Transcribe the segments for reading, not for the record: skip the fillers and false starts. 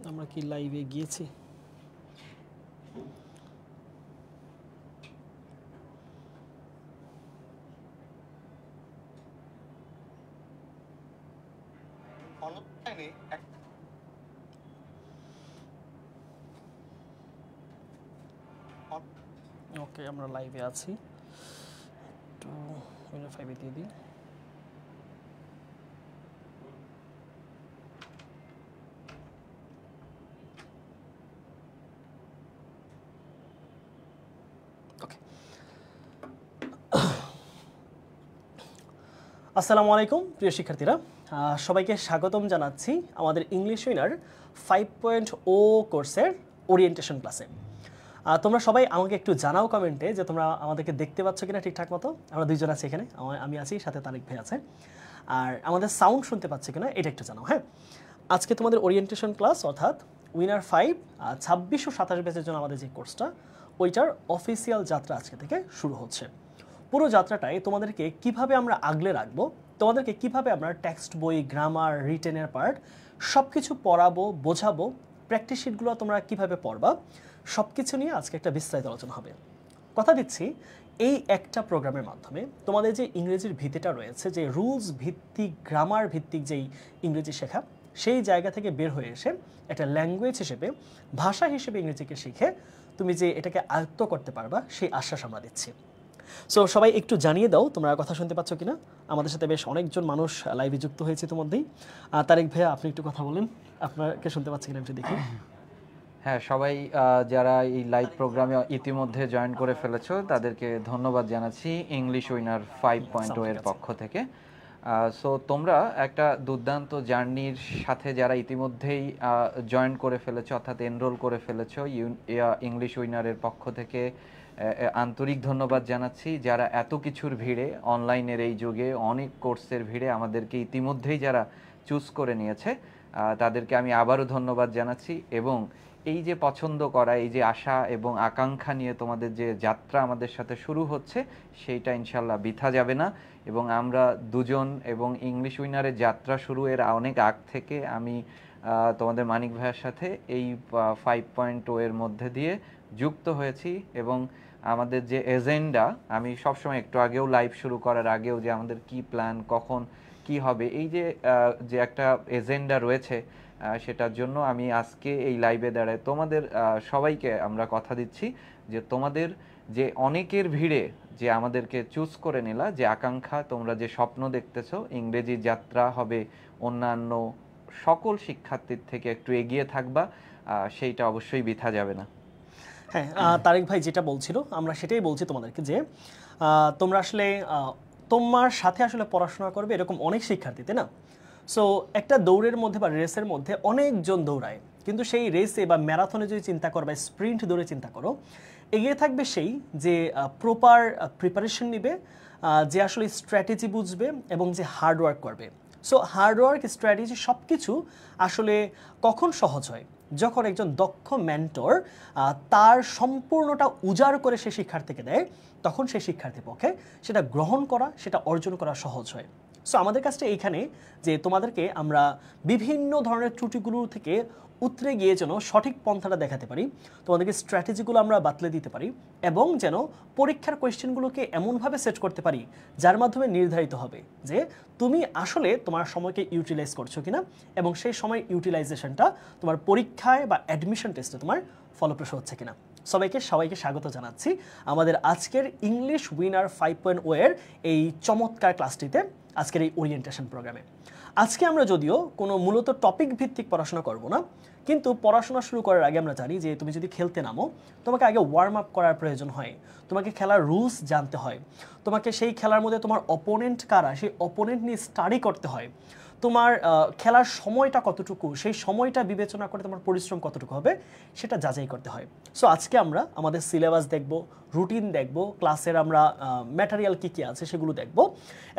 আমরা কি লাইভে গিয়েছি? ওকে, আমরা লাইভে আছি। একটু উইনার 5 দিয়ে দিই। আসসালামু আলাইকুম প্রিয় শিক্ষার্থীরা, সবাইকে স্বাগতম জানাচ্ছি আমাদের ইংলিশ উইনার 5.0 কোর্সের ওরিয়েন্টেশন ক্লাসে। তোমরা সবাই আমাকে একটু জানাও কমেন্টে যে তোমরা আমাদেরকে দেখতে পাচ্ছ কিনা ঠিকঠাক মতো। আমরা দুইজন আছি এখানে, আমি আছি, সাথে তারিক ভাই আছে। আর আমাদের সাউন্ড শুনতে পাচ্ছি কিনা এটা একটু জানাও। হ্যাঁ, আজকে তোমাদের ওরিয়েন্টেশন ক্লাস অর্থাৎ উইনার 5 26 ও 27 ব্যাচের জন্য আমাদের যে কোর্সটা, ওইটার অফিসিয়াল যাত্রা আজকে থেকে শুরু হচ্ছে। পুরো যাত্রাটায় তোমাদেরকে কিভাবে আমরা আগলে রাখবো, তোমাদেরকে কিভাবে আমরা টেক্সট বই, গ্রামার, রিটেনের পার্ট সব কিছু পড়াবো, বোঝাবো, প্র্যাকটিস শিটগুলো তোমরা কিভাবে পড়বা, সব কিছু নিয়ে আজকে একটা বিস্তারিত আলোচনা হবে। কথা দিচ্ছি, এই একটা প্রোগ্রামের মাধ্যমে তোমাদের যে ইংরেজির ভিত্তিটা রয়েছে, যে রুলস ভিত্তিক, গ্রামার ভিত্তিক যেই ইংরেজি শেখা, সেই জায়গা থেকে বের হয়ে এসে একটা ল্যাঙ্গুয়েজ হিসেবে, ভাষা হিসেবে ইংরেজিকে শিখে তুমি যে এটাকে আয়ত্ত করতে পারবা, সেই আশ্বাস আমরা দিচ্ছি। সো সবাই একটু জানিয়ে দাও তোমরা কথা শুনতে পাচ্ছ কিনা। আমাদের সাথে বেশ অনেকজন মানুষ লাইভে যুক্ত হয়েছে ইতিমধ্যেই। তারেক ভাইয়া, আপনি একটু কথা বলেন, আপনাকে শুনতে পাচ্ছি কিনা একটু দেখি। হ্যাঁ, সবাই যারা এই লাইভ প্রোগ্রামে ইতিমধ্যে জয়েন করে ফেলেছো তাদেরকে ধন্যবাদ জানাচ্ছি ইংলিশ উইনার 5.0 এর পক্ষ থেকে। সো তোমরা একটা দুর্দান্ত জার্নির সাথে যারা ইতিমধ্যেই জয়েন করে ফেলেছো, অর্থাৎ এনরোল করে ফেলেছো, ইংলিশ উইনারের পক্ষ থেকে আন্তরিক ধন্যবাদ জানাচ্ছি। যারা এত কিছুর ভিড়ে, অনলাইনের এই যুগে অনেক কোর্সের ভিড়ে আমাদেরকে ইতিমধ্যেই যারা চুজ করে নিয়েছে, তাদেরকে আমি আবারও ধন্যবাদ জানাচ্ছি। এবং এই যে পছন্দ করা, এই যে আশা এবং আকাঙ্ক্ষা নিয়ে তোমাদের যে যাত্রা আমাদের সাথে শুরু হচ্ছে, সেইটা ইনশাল্লাহ বৃথা যাবে না। এবং আমরা দুজন এবং ইংলিশ উইনারের যাত্রা শুরু এর অনেক আগ থেকে আমি তোমাদের মানিক ভাইয়ের সাথে এই 5.0 এর মধ্যে দিয়ে যুক্ত হয়েছি। এবং আমাদের যে এজেন্ডা, আমি সবসময় একটু আগেও লাইভ শুরু করার আগেও যে আমাদের কি প্ল্যান, কখন কি হবে, এই যে একটা এজেন্ডা রয়েছে, সেটার জন্য আমি আজকে এই লাইভে দাঁড়ায় তোমাদের সবাইকে আমরা কথা দিচ্ছি যে তোমাদের যে অনেকের ভিড়ে যে আমাদেরকে চুজ করে নিলা, যে আকাঙ্ক্ষা, তোমরা যে স্বপ্ন দেখতেছো ইংরেজি যাত্রা হবে অন্যান্য সকল শিক্ষার্থীর থেকে একটু এগিয়ে থাকবা, সেইটা অবশ্যই বৃথা যাবে না। হ্যাঁ, তারেক ভাই যেটা বলছিল আমরা সেটাই বলছি তোমাদেরকে, যে তোমরা আসলে তোমার সাথে আসলে পড়াশোনা করবে এরকম অনেক শিক্ষার্থী, তাই না? সো একটা দৌড়ের মধ্যে বা রেসের মধ্যে অনেকজন দৌড়ায়, কিন্তু সেই রেসে বা ম্যারাথনে যদি চিন্তা করো বা স্প্রিন্ট দৌড়ে চিন্তা করো, এগিয়ে থাকবে সেই যে প্রপার প্রিপারেশন নেবে, যে আসলে স্ট্র্যাটেজি বুঝবে এবং যে হার্ডওয়ার্ক করবে। সো হার্ডওয়ার্ক, স্ট্র্যাটেজি সব কিছু আসলে কখন সহজ হয়? যখন একজন দক্ষ মেন্টর তার সম্পূর্ণটা উজাড় করে সে শিক্ষার্থীকে দেয়, তখন সেই শিক্ষার্থীর পক্ষে সেটা গ্রহণ করা, সেটা অর্জন করা সহজ হয়। সো আমাদের কাছে এইখানে যে তোমাদেরকে আমরা বিভিন্ন ধরনের ত্রুটিগুলো থেকে উতরে গিয়ে যেন সঠিক পন্থাটা দেখাতে পারি, তোমাদেরকে স্ট্র্যাটেজিগুলো আমরা বাতলে দিতে পারি, এবং যেন পরীক্ষার কোয়েশ্চেনগুলোকে এমনভাবে সেট করতে পারি যার মাধ্যমে নির্ধারিত হবে যে তুমি আসলে তোমার সময়কে ইউটিলাইজ করছো কিনা, এবং সেই সময় ইউটিলাইজেশনটা তোমার পরীক্ষায় বা অ্যাডমিশন টেস্টে তোমার ফলপ্রসূ হচ্ছে কিনা। সবাইকে স্বাগত জানাচ্ছি আমাদের আজকের ইংলিশ উইনার 5.0 এর এই চমৎকার ক্লাসটিতে, আজকের এই ওরিয়েন্টেশন প্রোগ্রামে। আজকে আমরা যদিও কোনো মূলত টপিক ভিত্তিক পড়াশোনা করব না, কিন্তু পড়াশোনা শুরু করার আগে আমরা জানি যে তুমি যদি খেলতে নামো, তোমাকে আগে ওয়ার্ম আপ করার প্রয়োজন হয়, তোমাকে খেলার রুলস জানতে হয়, তোমাকে সেই খেলার মধ্যে তোমার অপোনেন্ট কারা, সেই অপোনেন্ট নিয়ে স্টাডি করতে হয়, তোমার খেলার সময়টা কতটুকু, সেই সময়টা বিবেচনা করে তোমার পরিশ্রম কতটুকু হবে সেটা যাচাই করতে হয়। সো আজকে আমরা আমাদের সিলেবাস দেখব, রুটিন দেখব, ক্লাসের আমরা ম্যাটেরিয়াল কী কী আছে সেগুলো দেখব,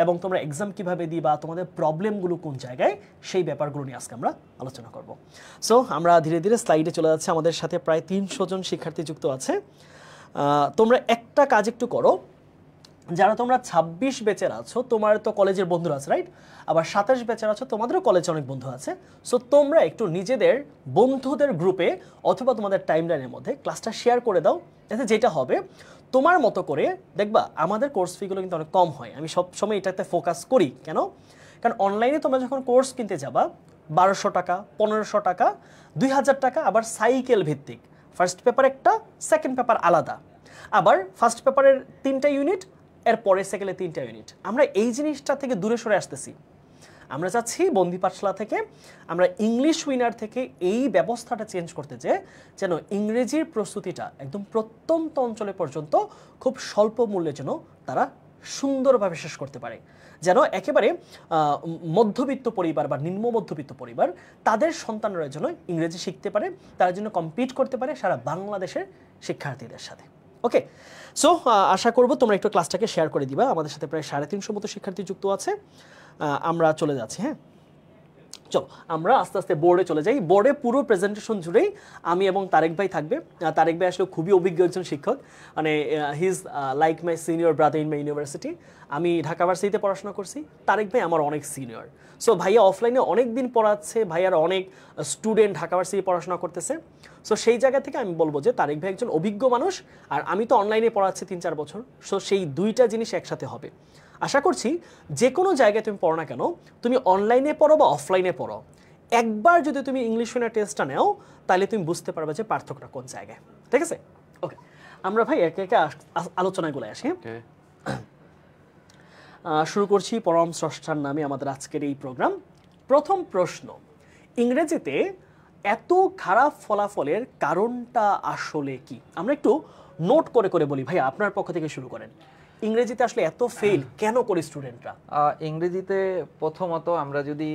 এবং তোমরা এক্সাম কীভাবে দিবা, তোমাদের প্রবলেমগুলো কোন জায়গায়, সেই ব্যাপারগুলো নিয়ে আজকে আমরা আলোচনা করব। সো আমরা ধীরে ধীরে স্লাইডে চলে যাচ্ছি। আমাদের সাথে প্রায় 300 জন শিক্ষার্থী যুক্ত আছে। তোমরা একটা কাজ একটু করো, যারা তোমরা 26 ব্যাচের আছো তোমার তো কলেজের বন্ধুরা আছে রাইট, আবার 27 ব্যাচের আছো তোমাদেরও কলেজে অনেক বন্ধু আছে। সো তোমরা একটু নিজেদের বন্ধুদের গ্রুপে অথবা তোমাদের টাইমলাইনের মধ্যে ক্লাসটা শেয়ার করে দাও, এতে যেটা হবে তোমার মতো করে দেখবা আমাদের কোর্স ফিগুলো কিন্তু অনেক কম হয়। আমি সবসময় এটাতে ফোকাস করি কেন, কারণ অনলাইনে তোমরা যখন কোর্স কিনতে যাবা 1200 টাকা, 1500 টাকা, 2000 টাকা, আবার সাইকেল ভিত্তিক, ফার্স্ট পেপার একটা, সেকেন্ড পেপার আলাদা, আবার ফার্স্ট পেপারের 3টা ইউনিট, এরপরে সেকেন্ডে 3টা ইউনিট। আমরা এই জিনিসটা থেকে দূরে সরে আসতেছি। আমরা চাচ্ছি বন্দি পাঠশালা থেকে আমরা ইংলিশ উইনার থেকে এই ব্যবস্থাটা চেঞ্জ করতে যেন ইংরেজির প্রস্তুতিটা একদম প্রত্যন্ত অঞ্চলে পর্যন্ত খুব স্বল্প মূল্যে যেন তারা সুন্দরভাবে শেষ করতে পারে, যেন একেবারে মধ্যবিত্ত পরিবার বা নিম্ন মধ্যবিত্ত পরিবার তাদের সন্তানরা যেন ইংরেজি শিখতে পারে, তারা যেন কম্পিট করতে পারে সারা বাংলাদেশের শিক্ষার্থীদের সাথে। ওকে, সো আশা করব তোমরা একটু ক্লাসটাকে শেয়ার করে দিবা। আমাদের সাথে প্রায় 350 মতো শিক্ষার্থী যুক্ত আছে। আমরা চলে যাচ্ছি। হ্যাঁ, চলো আমরা আস্তে আস্তে বোর্ডে চলে যাই। বোর্ডে পুরো প্রেজেন্টেশন জুড়েই আমি এবং তারেক ভাই থাকবে। তারেক ভাই আসলে খুবই অভিজ্ঞ একজন শিক্ষক, মানে he is like my senior brother in my university. আমি ঢাকা ভার্সিটিতে পড়াশোনা করছি, তারেক ভাই আমার অনেক সিনিয়র। সো ভাইয়া অফলাইনে অনেক দিন পড়াচ্ছে, ভাইয়ার অনেক স্টুডেন্ট ঢাকা ভার্সিটি পড়াশোনা করতেছে। সো সেই জায়গা থেকে আমি বলবো যে তারেক ভাই একজন অভিজ্ঞ মানুষ, আর আমি তো অনলাইনে পড়াচ্ছি 3-4 বছর। সো সেই দুইটা জিনিস একসাথে হবে। আশা করছি যে কোনো জায়গায় তুমি পড়ো না কেন, তুমি অনলাইনে পড়ো বা অফলাইনে পড়ো, একবার যদি তুমি ইংলিশ উইনার টেস্টটা নাও তাহলে তুমি বুঝতে পারবে যে পার্থক্যটা কোন জায়গায়। ঠিক আছে, ওকে, আমরা ভাই একে একে আলোচনাগুলো আসি। শুরু করছি পরম স্রষ্টার নামে আমাদের আজকের এই প্রোগ্রাম। প্রথম প্রশ্ন, ইংরেজিতে এত খারাপ ফলাফলের কারণটা আসলে কি? আমরা একটু নোট করে করে বলি। ভাই আপনার পক্ষ থেকে শুরু করেন, ইংরেজিতে আসলে এত ফেল কেন করে স্টুডেন্টরা? ইংরেজিতে প্রথমত আমরা যদি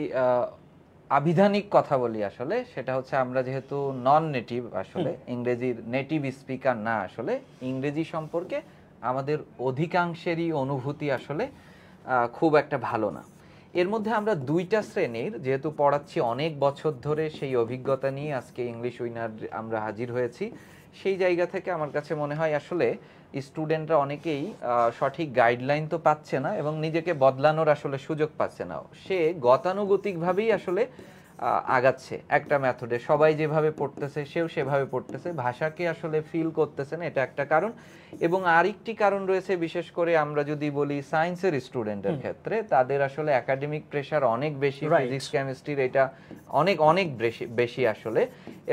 আবিধানিক কথা বলি, আসলে সেটা হচ্ছে আমরা যেহেতু নন নেটিভ, আসলে ইংরেজির নেটিভ স্পিকার না, আসলে ইংরেজি সম্পর্কে আমাদের অধিকাংশেরই অনুভূতি আসলে খুব একটা ভালো না। এর মধ্যে আমরা দুইটা শ্রেণীর যেহেতু পড়াচ্ছি অনেক বছর ধরে, সেই অভিজ্ঞতা নিয়ে আজকে ইংলিশ উইনার আমরা হাজির হয়েছি। সেই জায়গা থেকে আমার কাছে মনে হয় আসলে স্টুডেন্টরা অনেকেই সঠিক গাইডলাইন তো পাচ্ছে না এবং নিজেকে বদলানোর আসলে সুযোগ পাচ্ছে না। সে গতানুগতিকভাবেই আসলে আগাচ্ছে একটা মেথডে, সবাই যেভাবে পড়তেছে সেও সেভাবে পড়তেছে, ভাষাকে আসলে ফিল করতেছে না, এটা একটা কারণ। এবং আরেকটি কারণ রয়েছে, বিশেষ করে আমরা যদি বলি সায়েন্সের স্টুডেন্টের ক্ষেত্রে, তাদের আসলে একাডেমিক প্রেশার অনেক বেশি, ফিজিক্স কেমিস্ট্রির এটা অনেক অনেক বেশি আসলে।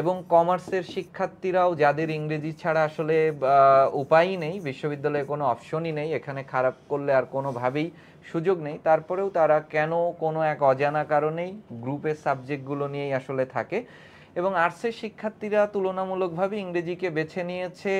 এবং কমার্সের শিক্ষার্থীরাও, যাদের ইংরেজি ছাড়া আসলে উপায়ই নেই, বিশ্ববিদ্যালয়ে কোনো অপশনই নেই, এখানে খারাপ করলে আর কোনোভাবেই সুযোগ নেই, তারপরেও তারা কেন কোনো এক অজানা কারণেই গ্রুপের সাবজেক্টগুলো নিয়েই আসলে থাকে। এবং আর্টসের শিক্ষার্থীরা তুলনামূলকভাবে ইংরেজিকে বেছে নিয়েছে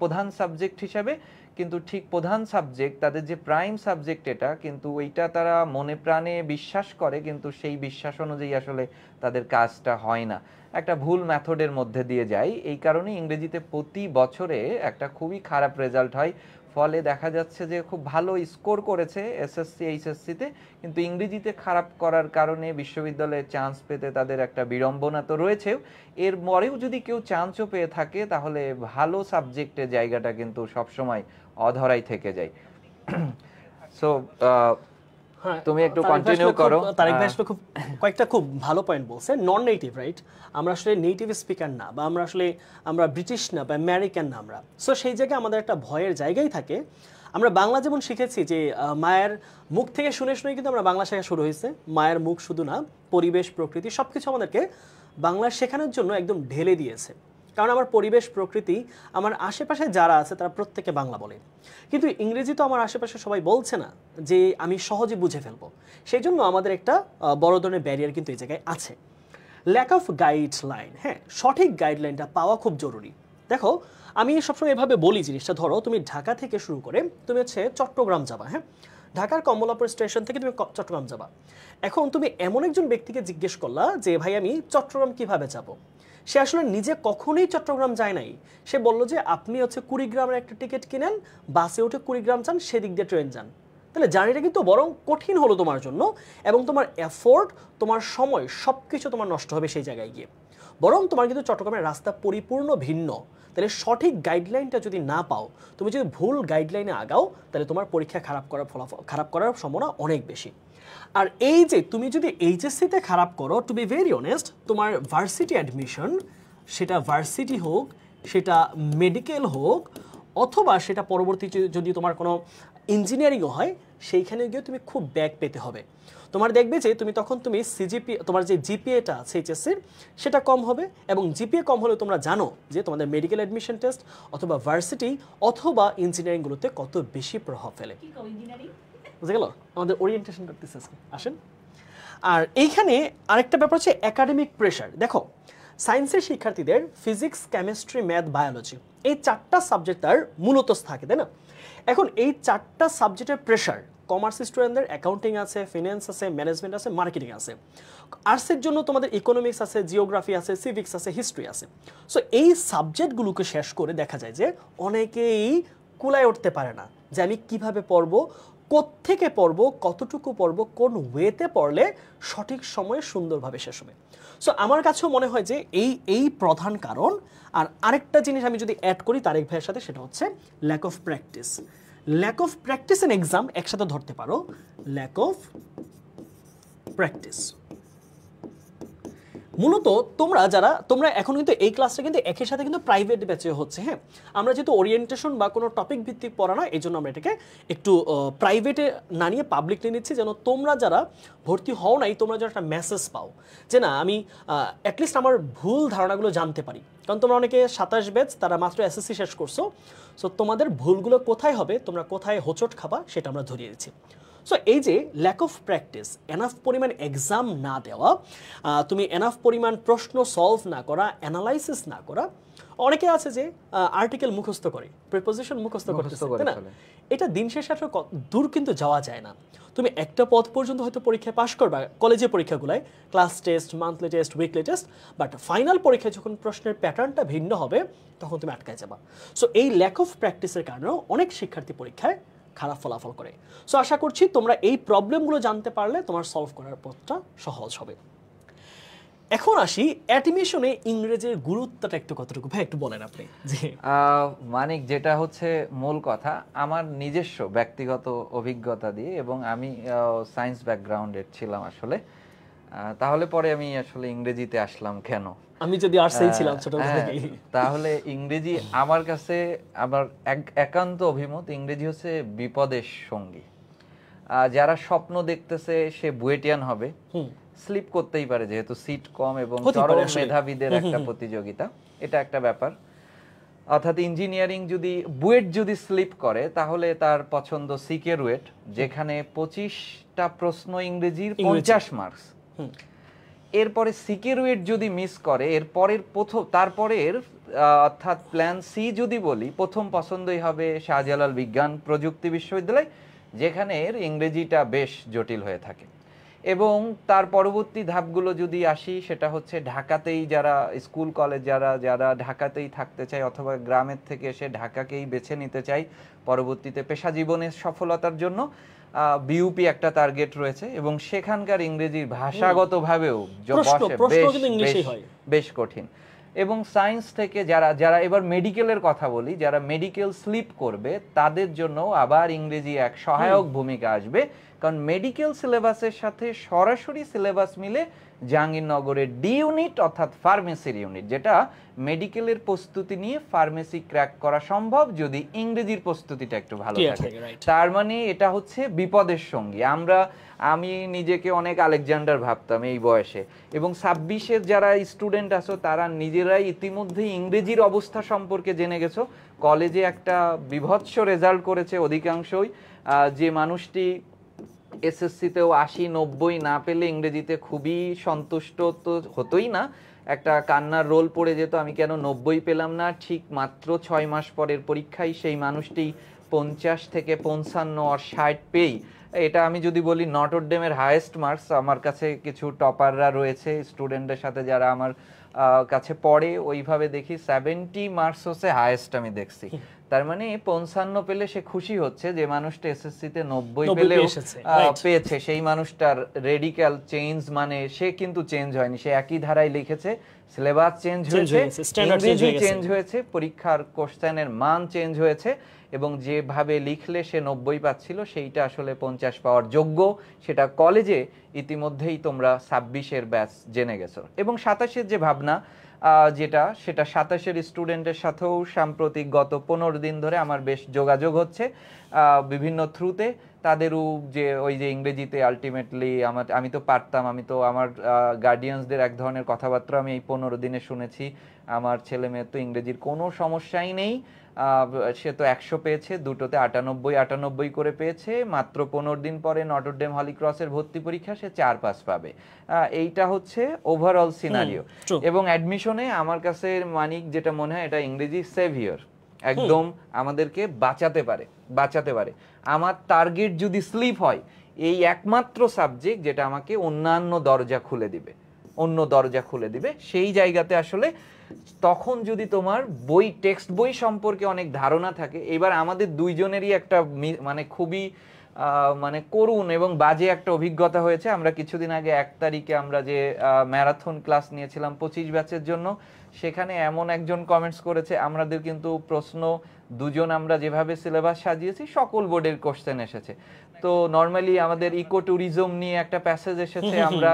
প্রধান সাবজেক্ট হিসাবে, কিন্তু ঠিক প্রধান সাবজেক্ট, তাদের যে প্রাইম সাবজেক্ট এটা, কিন্তু ওইটা তারা মনে প্রাণে বিশ্বাস করে, কিন্তু সেই বিশ্বাস অনুযায়ী আসলে তাদের কাজটা হয় না, একটা ভুল মেথডের মধ্যে দিয়ে যায়। এই কারণে ইংরেজিতে প্রতি বছরে একটা খুবই খারাপ রেজাল্ট হয়। ফলে দেখা যাচ্ছে যে খুব ভালো স্কোর করেছে এসএসসি এইচএসসিতে, কিন্তু ইংরেজিতে খারাপ করার কারণে বিশ্ববিদ্যালয়ে চান্স পেতে তাদের একটা বিড়ম্বনা তো রয়েছেও। এর পরেও যদি কেউ চান্সও পেয়ে থাকে, তাহলে ভালো সাবজেক্টের জায়গাটা কিন্তু সবসময় অধরাই থেকে যায়। সো তুমি একটু কন্টিনিউ করো। তারেক ভাই আসলে খুব কয়েকটা খুব ভালো পয়েন্ট বলছে। নন নেটিভ, রাইট? আমরা আসলে নেটিভ স্পিকার না, বা আমরা ব্রিটিশ না বা আমেরিকান না আমরা। সো সেই জায়গায় আমাদের একটা ভয়ের জায়গায় থাকে। আমরা বাংলা যেমন শিখেছি যে মায়ের মুখ থেকে শুনে শুনে কিন্তু আমরা বাংলা শেখা শুরু হয়েছে। মায়ের মুখ শুধু না, পরিবেশ, প্রকৃতি সবকিছু আমাদেরকে বাংলা শেখানোর জন্য একদম ঢেলে দিয়েছে। কারণ আমার পরিবেশ, প্রকৃতি, আমার আশেপাশে যারা আছে তারা প্রত্যেকে বাংলা বলে, কিন্তু ইংরেজি তো আমার আশেপাশে সবাই বলছে না যে আমি সহজে বুঝে ফেলবো। সেই জন্য আমাদের একটা বড় ধরনের ব্যারিয়ার কিন্তু এই জায়গায় আছে, ল্যাক অফ গাইডলাইন। হ্যাঁ, সঠিক গাইডলাইনটা পাওয়া খুব জরুরি। দেখো, আমি সবসময় এভাবে বলি জিনিসটা, ধরো তুমি ঢাকা থেকে শুরু করে তুমি হচ্ছে চট্টগ্রাম যাবা। হ্যাঁ, ঢাকার কমলাপুর স্টেশন থেকে তুমি চট্টগ্রাম যাবা। এখন তুমি এমন একজন ব্যক্তিকে জিজ্ঞেস করলা যে ভাই আমি চট্টগ্রাম কিভাবে যাব, সে আসলে নিজে কখনোই চট্টগ্রাম যায় নাই। সে বললো যে আপনি হচ্ছে কুড়িগ্রামের একটা টিকিট কিনেন, বাসে উঠে কুড়িগ্রাম যান, সেদিক দিয়ে ট্রেন যান। তাহলে জার্নিটা কিন্তু বরং কঠিন হলো তোমার জন্য, এবং তোমার এফোর্ট, তোমার সময় সব কিছু তোমার নষ্ট হবে সেই জায়গায় গিয়ে। বরং তোমার কিন্তু চট্টগ্রামের রাস্তা পরিপূর্ণ ভিন্ন। তাহলে সঠিক গাইডলাইনটা যদি না পাও, তুমি যদি ভুল গাইডলাইনে আগাও, তাহলে তোমার পরীক্ষা খারাপ করার সম্ভাবনা অনেক বেশি। আর এই যে তুমি যদি এইচএসসিতে খারাপ করো, টু বি ভেরি অনেস্ট, তোমার ভার্সিটি অ্যাডমিশন, সেটা ভার্সিটি হোক, সেটা মেডিকেল হোক, অথবা সেটা পরবর্তী যদি তোমার কোনো ইঞ্জিনিয়ারিংও হয়, সেইখানে গিয়ে তুমি খুব ব্যাক পেতে হবে। তোমার দেখবে যে তুমি সিজিপি, তোমার যে জিপিএটা আছে এইচএসসির, সেটা কম হবে, এবং জিপিএ কম হলে তোমরা জানো যে তোমাদের মেডিকেল অ্যাডমিশন টেস্ট অথবা ভার্সিটি অথবা ইঞ্জিনিয়ারিংগুলোতে কত বেশি প্রভাব ফেলে। বুঝে গেল? আমাদের ওরিয়েন্টেশন করতেছে আজকে, আসেন। আর এইখানে আরেকটা ব্যাপার হচ্ছে একাডেমিক প্রেশার। দেখো, সায়েন্সের শিক্ষার্থীদের ফিজিক্স, কেমিস্ট্রি, ম্যাথ, বায়োলজি, এই 4টা সাবজেক্ট তার মূলত থাকে, তাই না? এখন এই 4টা সাবজেক্টের প্রেশার, কমার্স স্টুডেন্টদের অ্যাকাউন্টিং আছে, ফিন্যান্স আছে, ম্যানেজমেন্ট আছে, মার্কেটিং আছে। আর্টসের জন্য তোমাদের ইকোনমিক্স আছে, জিওগ্রাফি আছে, সিভিক্স আছে, হিস্ট্রি আছে। সো এই সাবজেক্টগুলোকে শেষ করে দেখা যায় যে অনেকেই কুলায় উঠতে পারে না যে আমি কীভাবে পড়বো, কোত্থেকে পড়বো, কতটুকু পড়বো, কোন ওয়েতে পড়লে সঠিক সময়ে সুন্দরভাবে শেষ হবে। সো আমার কাছেও মনে হয় যে এই প্রধান কারণ। আর আরেকটা জিনিস আমি যদি অ্যাড করি তারেক ভাইয়ের সাথে, সেটা হচ্ছে lack of practice. Lack of practice in exam একসাথে ধরতে পারো, ল্যাক অফ প্র্যাকটিস। মূলত তোমরা এখন কিন্তু এই ক্লাসটা কিন্তু একই সাথে কিন্তু প্রাইভেট ব্যাচে হচ্ছে। হ্যাঁ, আমরা যেহেতু ওরিয়েন্টেশন বা কোনো টপিক ভিত্তিক পড়া না, এই জন্য আমরা এটাকে একটু প্রাইভেটে না নিয়ে পাবলিকলি নিচ্ছি, যেন তোমরা যারা ভর্তি হও নাই, তোমরা যেন একটা মেসেজ পাও যে না, আমি অ্যাটলিস্ট আমার ভুল ধারণাগুলো জানতে পারি। কারণ তোমরা অনেকে 27 ব্যাচ, তারা মাত্র এসএসসি শেষ করছো। সো তোমাদের ভুলগুলো কোথায় হবে, তোমরা কোথায় হোঁচট খাবা, সেটা আমরা ধরিয়ে দিচ্ছি। সো এই যে ল্যাক অফ প্র্যাকটিস, এনাফ পরিমাণ এক্সাম না দেওয়া, তুমি এনাফ পরিমাণ প্রশ্ন সলভ না করা, অ্যানালাইসিস না করা। অনেকে আছে যে আর্টিকেল মুখস্থ করে, প্রিপোজিশন মুখস্থ করতেছে, তাই না? এটা দিন শেষে দূর কিন্তু যাওয়া যায় না। তুমি একটা পদ পর্যন্ত হয়তো পরীক্ষায় পাশ করবা, কলেজের পরীক্ষাগুলোয় class test, monthly test, weekly test, but final পরীক্ষায় যখন প্রশ্নের প্যাটার্নটা ভিন্ন হবে, তখন তুমি আটকায় যাবা। সো এই ল্যাক অফ প্র্যাকটিসের কারণেও অনেক শিক্ষার্থী পরীক্ষায় খারাপ ফলাফল করে। সো আশা করছি তোমরা এই প্রবলেমগুলো জানতে পারলে তোমার সলভ করার পথটা সহজ হবে। এখন আসি অ্যাডমিশনে ইংরেজির গুরুত্বটা একটু কতটুকু, ভাই একটু বলেন আপনি। জি, মানিক, যেটা হচ্ছে মূল কথা, আমার নিজস্ব ব্যক্তিগত অভিজ্ঞতা দিয়ে, এবং আমি সায়েন্স ব্যাকগ্রাউন্ডের ছিলাম আসলে, তাহলে পরে আমি আসলে ইংরেজিতে আসলাম কেন? আমি যদি আর্টসেই ছিলাম ছোটবেলা থেকেই, তাহলে ইংরেজি আমার কাছে, আমার একান্ত অভিমত, ইংরেজি হচ্ছে বিপদের সঙ্গী। যারা স্বপ্ন দেখতেছে সে বুয়েটিয়ান হবে, স্লিপ করতেই পারে যেহেতু সিট কম এবং চরম মেধাবীদের একটা প্রতিযোগিতা, এটা একটা ব্যাপার। অর্থাৎ ইঞ্জিনিয়ারিং যদি বুয়েট যদি স্লিপ করে, তাহলে তার পছন্দ সিকে রুয়েট, যেখানে 25টা প্রশ্ন ইংরেজির 50 মার্কস। এরপরে সিকে রুয়েট যদি মিস করে, তারপরের অর্থাৎ প্ল্যান সি যদি বলি, প্রথম পছন্দই হবে শাহজালাল বিজ্ঞান প্রযুক্তি বিশ্ববিদ্যালয়, যেখানে ইংরেজিটা বেশ জটিল হয়ে থাকে। এবং তার পরবর্তী ধাপগুলো যদি আসি, সেটা হচ্ছে ঢাকাতেই যারা স্কুল কলেজ, যারা ঢাকাতেই থাকতে চায় অথবা গ্রামের থেকে এসে ঢাকাকেই বেছে নিতে চায় পরবর্তীতে পেশা জীবনের সফলতার জন্য, বিউপি একটা টার্গেট রয়েছে, এবং সেখানকার ইংরেজির ভাষাগতভাবেও বেশ কঠিন। এবং সায়েন্স থেকে যারা এবার মেডিকেলের কথা বলি, যারা মেডিকেল স্লিপ করবে, তাদের জন্য আবার ইংরেজি এক সহায়ক ভূমিকা আসবে, কারণ মেডিকেল সিলেবাসের সাথে সরাসরি সিলেবাস মিলে জাহাঙ্গীরনগরের ডি ইউনিট অর্থাৎ ফার্মেসির ইউনিট, যেটা মেডিকেলের প্রস্তুতি নিয়ে ফার্মেসি ক্র্যাক করা সম্ভব যদি ইংরেজির প্রস্তুতিটা একটু ভালো থাকে। তার মানে এটা হচ্ছে বিপদের সঙ্গী। আমি নিজেকে অনেক আলেকজান্ডার ভাবতাম এই বয়সে, এবং 26-এর যারা স্টুডেন্ট আছো তারা নিজেরাই ইতিমধ্যে ইংরেজির অবস্থা সম্পর্কে জেনে গেছো। কলেজে একটা বিভৎস রেজাল্ট করেছে অধিকাংশই, যে মানুষটি এসএসসিতেও 80-90 না পেলে ইংরেজিতে খুবই সন্তুষ্ট তো হতোই না, একটা কান্নার রোল পড়ে যেত, আমি কেন 90 পেলাম না। ঠিক মাত্র 6 মাস পরের পরীক্ষায় সেই মানুষটি 50 থেকে 55 আর 60 পেয়েই, এটা আমি যদি বলি নটরডেমের হাইয়েস্ট মার্কস। আমার কাছে কিছু টপাররা রয়েছে স্টুডেন্টদের সাথে যারা আমার কাছে পড়ে, ওইভাবে দেখি 70 মার্কস হচ্ছে হাইয়েস্ট আমি দেখছি। তার মানে 55 পেলে সে খুশি হচ্ছে, যে মানুষটা এসএসসিতে 90 পেলেও পেয়েছে সেই মানুষটার রেডিক্যাল চেঞ্জ, মানে সে কিন্তু চেঞ্জ হয়নি, সে একই ধারায় লিখেছে, সিলেবাস চেঞ্জ হয়েছে, ইংরেজি চেঞ্জ হয়েছে, পরীক্ষার কোশ্চেনের মান চেঞ্জ হয়েছে, এবং যেভাবে লিখলে সে 90 পাচ্ছিল সেইটা আসলে 50 পাওয়ার যোগ্য, সেটা কলেজে ইতিমধ্যেই তোমরা 26-এর ব্যাচ জেনে গেছো। এবং 27-এর যে ভাবনা যেটা, সেটা 27-এর স্টুডেন্টের সাথেও সাম্প্রতিক গত 15 দিন ধরে আমার বেশ যোগাযোগ হচ্ছে বিভিন্ন থ্রুতে। তাদেরও যে ওই যে ইংরেজিতে আলটিমেটলি আমি তো পারতাম, আমি তো আমার গার্ডিয়ানসদের এক ধরনের কথাবার্তা আমি এই 15 দিনে শুনেছি, আমার ছেলে মেয়ের তো ইংরেজির কোনো সমস্যাই নেই, সে তো 100 পেয়েছে, দুটোতে 98 করে পেয়েছে, মাত্র 15 দিন পরে নটরডেম হলি ক্রসের ভর্তি পরীক্ষা সে 4 পাস পাবে। এইটা হচ্ছে ওভারঅল সিনারিও। এবং অ্যাডমিশনে আমার কাছে মানিক যেটা মনে হয়, এটা ইংরেজি সেভিয়র, একদম আমাদেরকে বাঁচাতে পারে। আমার টার্গেট যদি স্লিপ হয়, এই একমাত্র সাবজেক্ট যেটা আমাকে অন্য দরজা খুলে দিবে, সেই জায়গাতে আসলে তখন যদি তোমার টেক্সট বই সম্পর্কে অনেক ধারণা থাকে। এবার আমাদের দুইজনেরই একটা মানে খুবই মানে করুণ এবং বাজে একটা অভিজ্ঞতা হয়েছে। আমরা কিছুদিন আগে 1 তারিখে আমরা যে ম্যারাথন ক্লাস নিয়েছিলাম 25 ব্যাচের জন্য, সেখানে এমন একজন কমেন্টস করেছে, আমাদের কিন্তু প্রশ্ন দুজন আমরা যেভাবে সিলেবাস সাজিয়েছি সকল বোর্ডের কোশ্চেন এসেছে। তো নরমালি আমাদের ইকো ট্যুরিজম নিয়ে একটা প্যাসেজ এসেছে, আমরা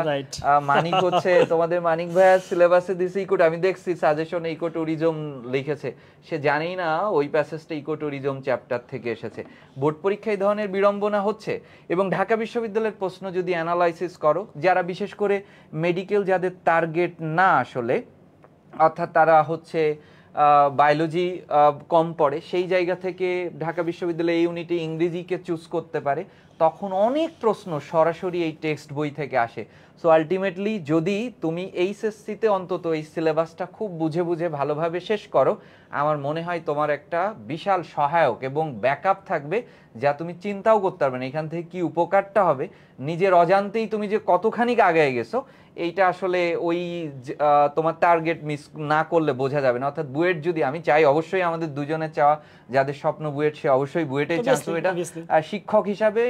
মানিক হচ্ছে তোমাদের মানিক ভাইয়ার সিলেবাসে দিয়েছে ইকো, আমি দেখছি সাজেশনে ইকো ট্যুরিজম লিখেছে, সে জানেই না ওই প্যাসেজটা ইকো ট্যুরিজম চ্যাপ্টার থেকে এসেছে। বোর্ড পরীক্ষায় এই ধরনের বিড়ম্বনা হচ্ছে। এবং ঢাকা বিশ্ববিদ্যালয়ের প্রশ্ন যদি অ্যানালাইসিস করো, যারা বিশেষ করে মেডিকেল যাদের টার্গেট না আসলে, অর্থাৎ তারা হচ্ছে বায়োলজি কম পড়ে, সেই জায়গা থেকে ঢাকা বিশ্ববিদ্যালয় এই ইউনিটে ইংরেজিকে চুজ করতে পারে, তখন অনেক প্রশ্ন সরাসরি এই টেক্সট বই থেকে আসে। সো আলটিমেটলি যদি তুমি এইচএসসিতে অন্তত এই সিলেবাসটা খুব বুঝে ভালোভাবে শেষ করো, আমার মনে হয় তোমার একটা বিশাল সহায়ক এবং ব্যাকআপ থাকবে, যা তুমি চিন্তাও করতে পারবে না এখান থেকে কি উপকারটা হবে। নিজের অজান্তেই তুমি যে কতখানি আগায় গেছো, এইটা আসলে ওই তোমার টার্গেট মিস না করলে বোঝা যাবে না। অর্থাৎ বুয়েট যদি, আমি চাই অবশ্যই আমাদের দুজনের চাওয়া, যাদের স্বপ্ন বুয়েট সে অবশ্যই বুয়েটেই চান্স, এটা শিক্ষক হিসাবে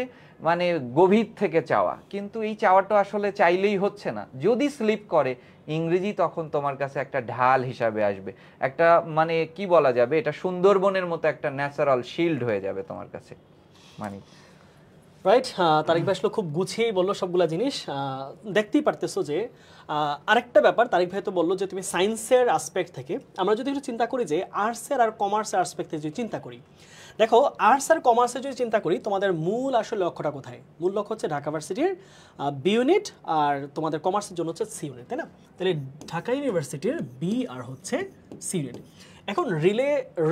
মানে গভীর থেকে চাওয়া, কিন্তু এই চাওয়াটা আসলে চাইলেই হচ্ছে না। যদি স্লিপ করে ইংরেজি, তখন তোমার কাছে একটা ঢাল হিসাবে আসবে, একটা মানে কি বলা যাবে, এটা সুন্দরবনের মতো একটা ন্যাচারাল শিল্ড হয়ে যাবে তোমার কাছে। মানে রাইট, তারিক ভাই আসলে খুব গুছিয়েই বললো সবগুলা জিনিস। দেখতেই পারতেছো যে আরেকটা ব্যাপার, তারিক ভাই তো বললো যে তুমি সায়েন্সের আসপেক্ট থেকে, আমরা যদি একটু চিন্তা করি যে আর্টসের আর কমার্সের আসপেক্ট থেকে যদি চিন্তা করি, দেখো আর্টস আর কমার্সে যদি চিন্তা করি, তোমাদের মূল আসলে লক্ষ্যটা কোথায়? মূল লক্ষ্য হচ্ছে ঢাকা ভার্সিটির বি ইউনিট, আর তোমাদের কমার্সের জন্য হচ্ছে সি ইউনিট, তাই না? তাহলে ঢাকা ইউনিভার্সিটির বি আর হচ্ছে সি ইউনিট। এখন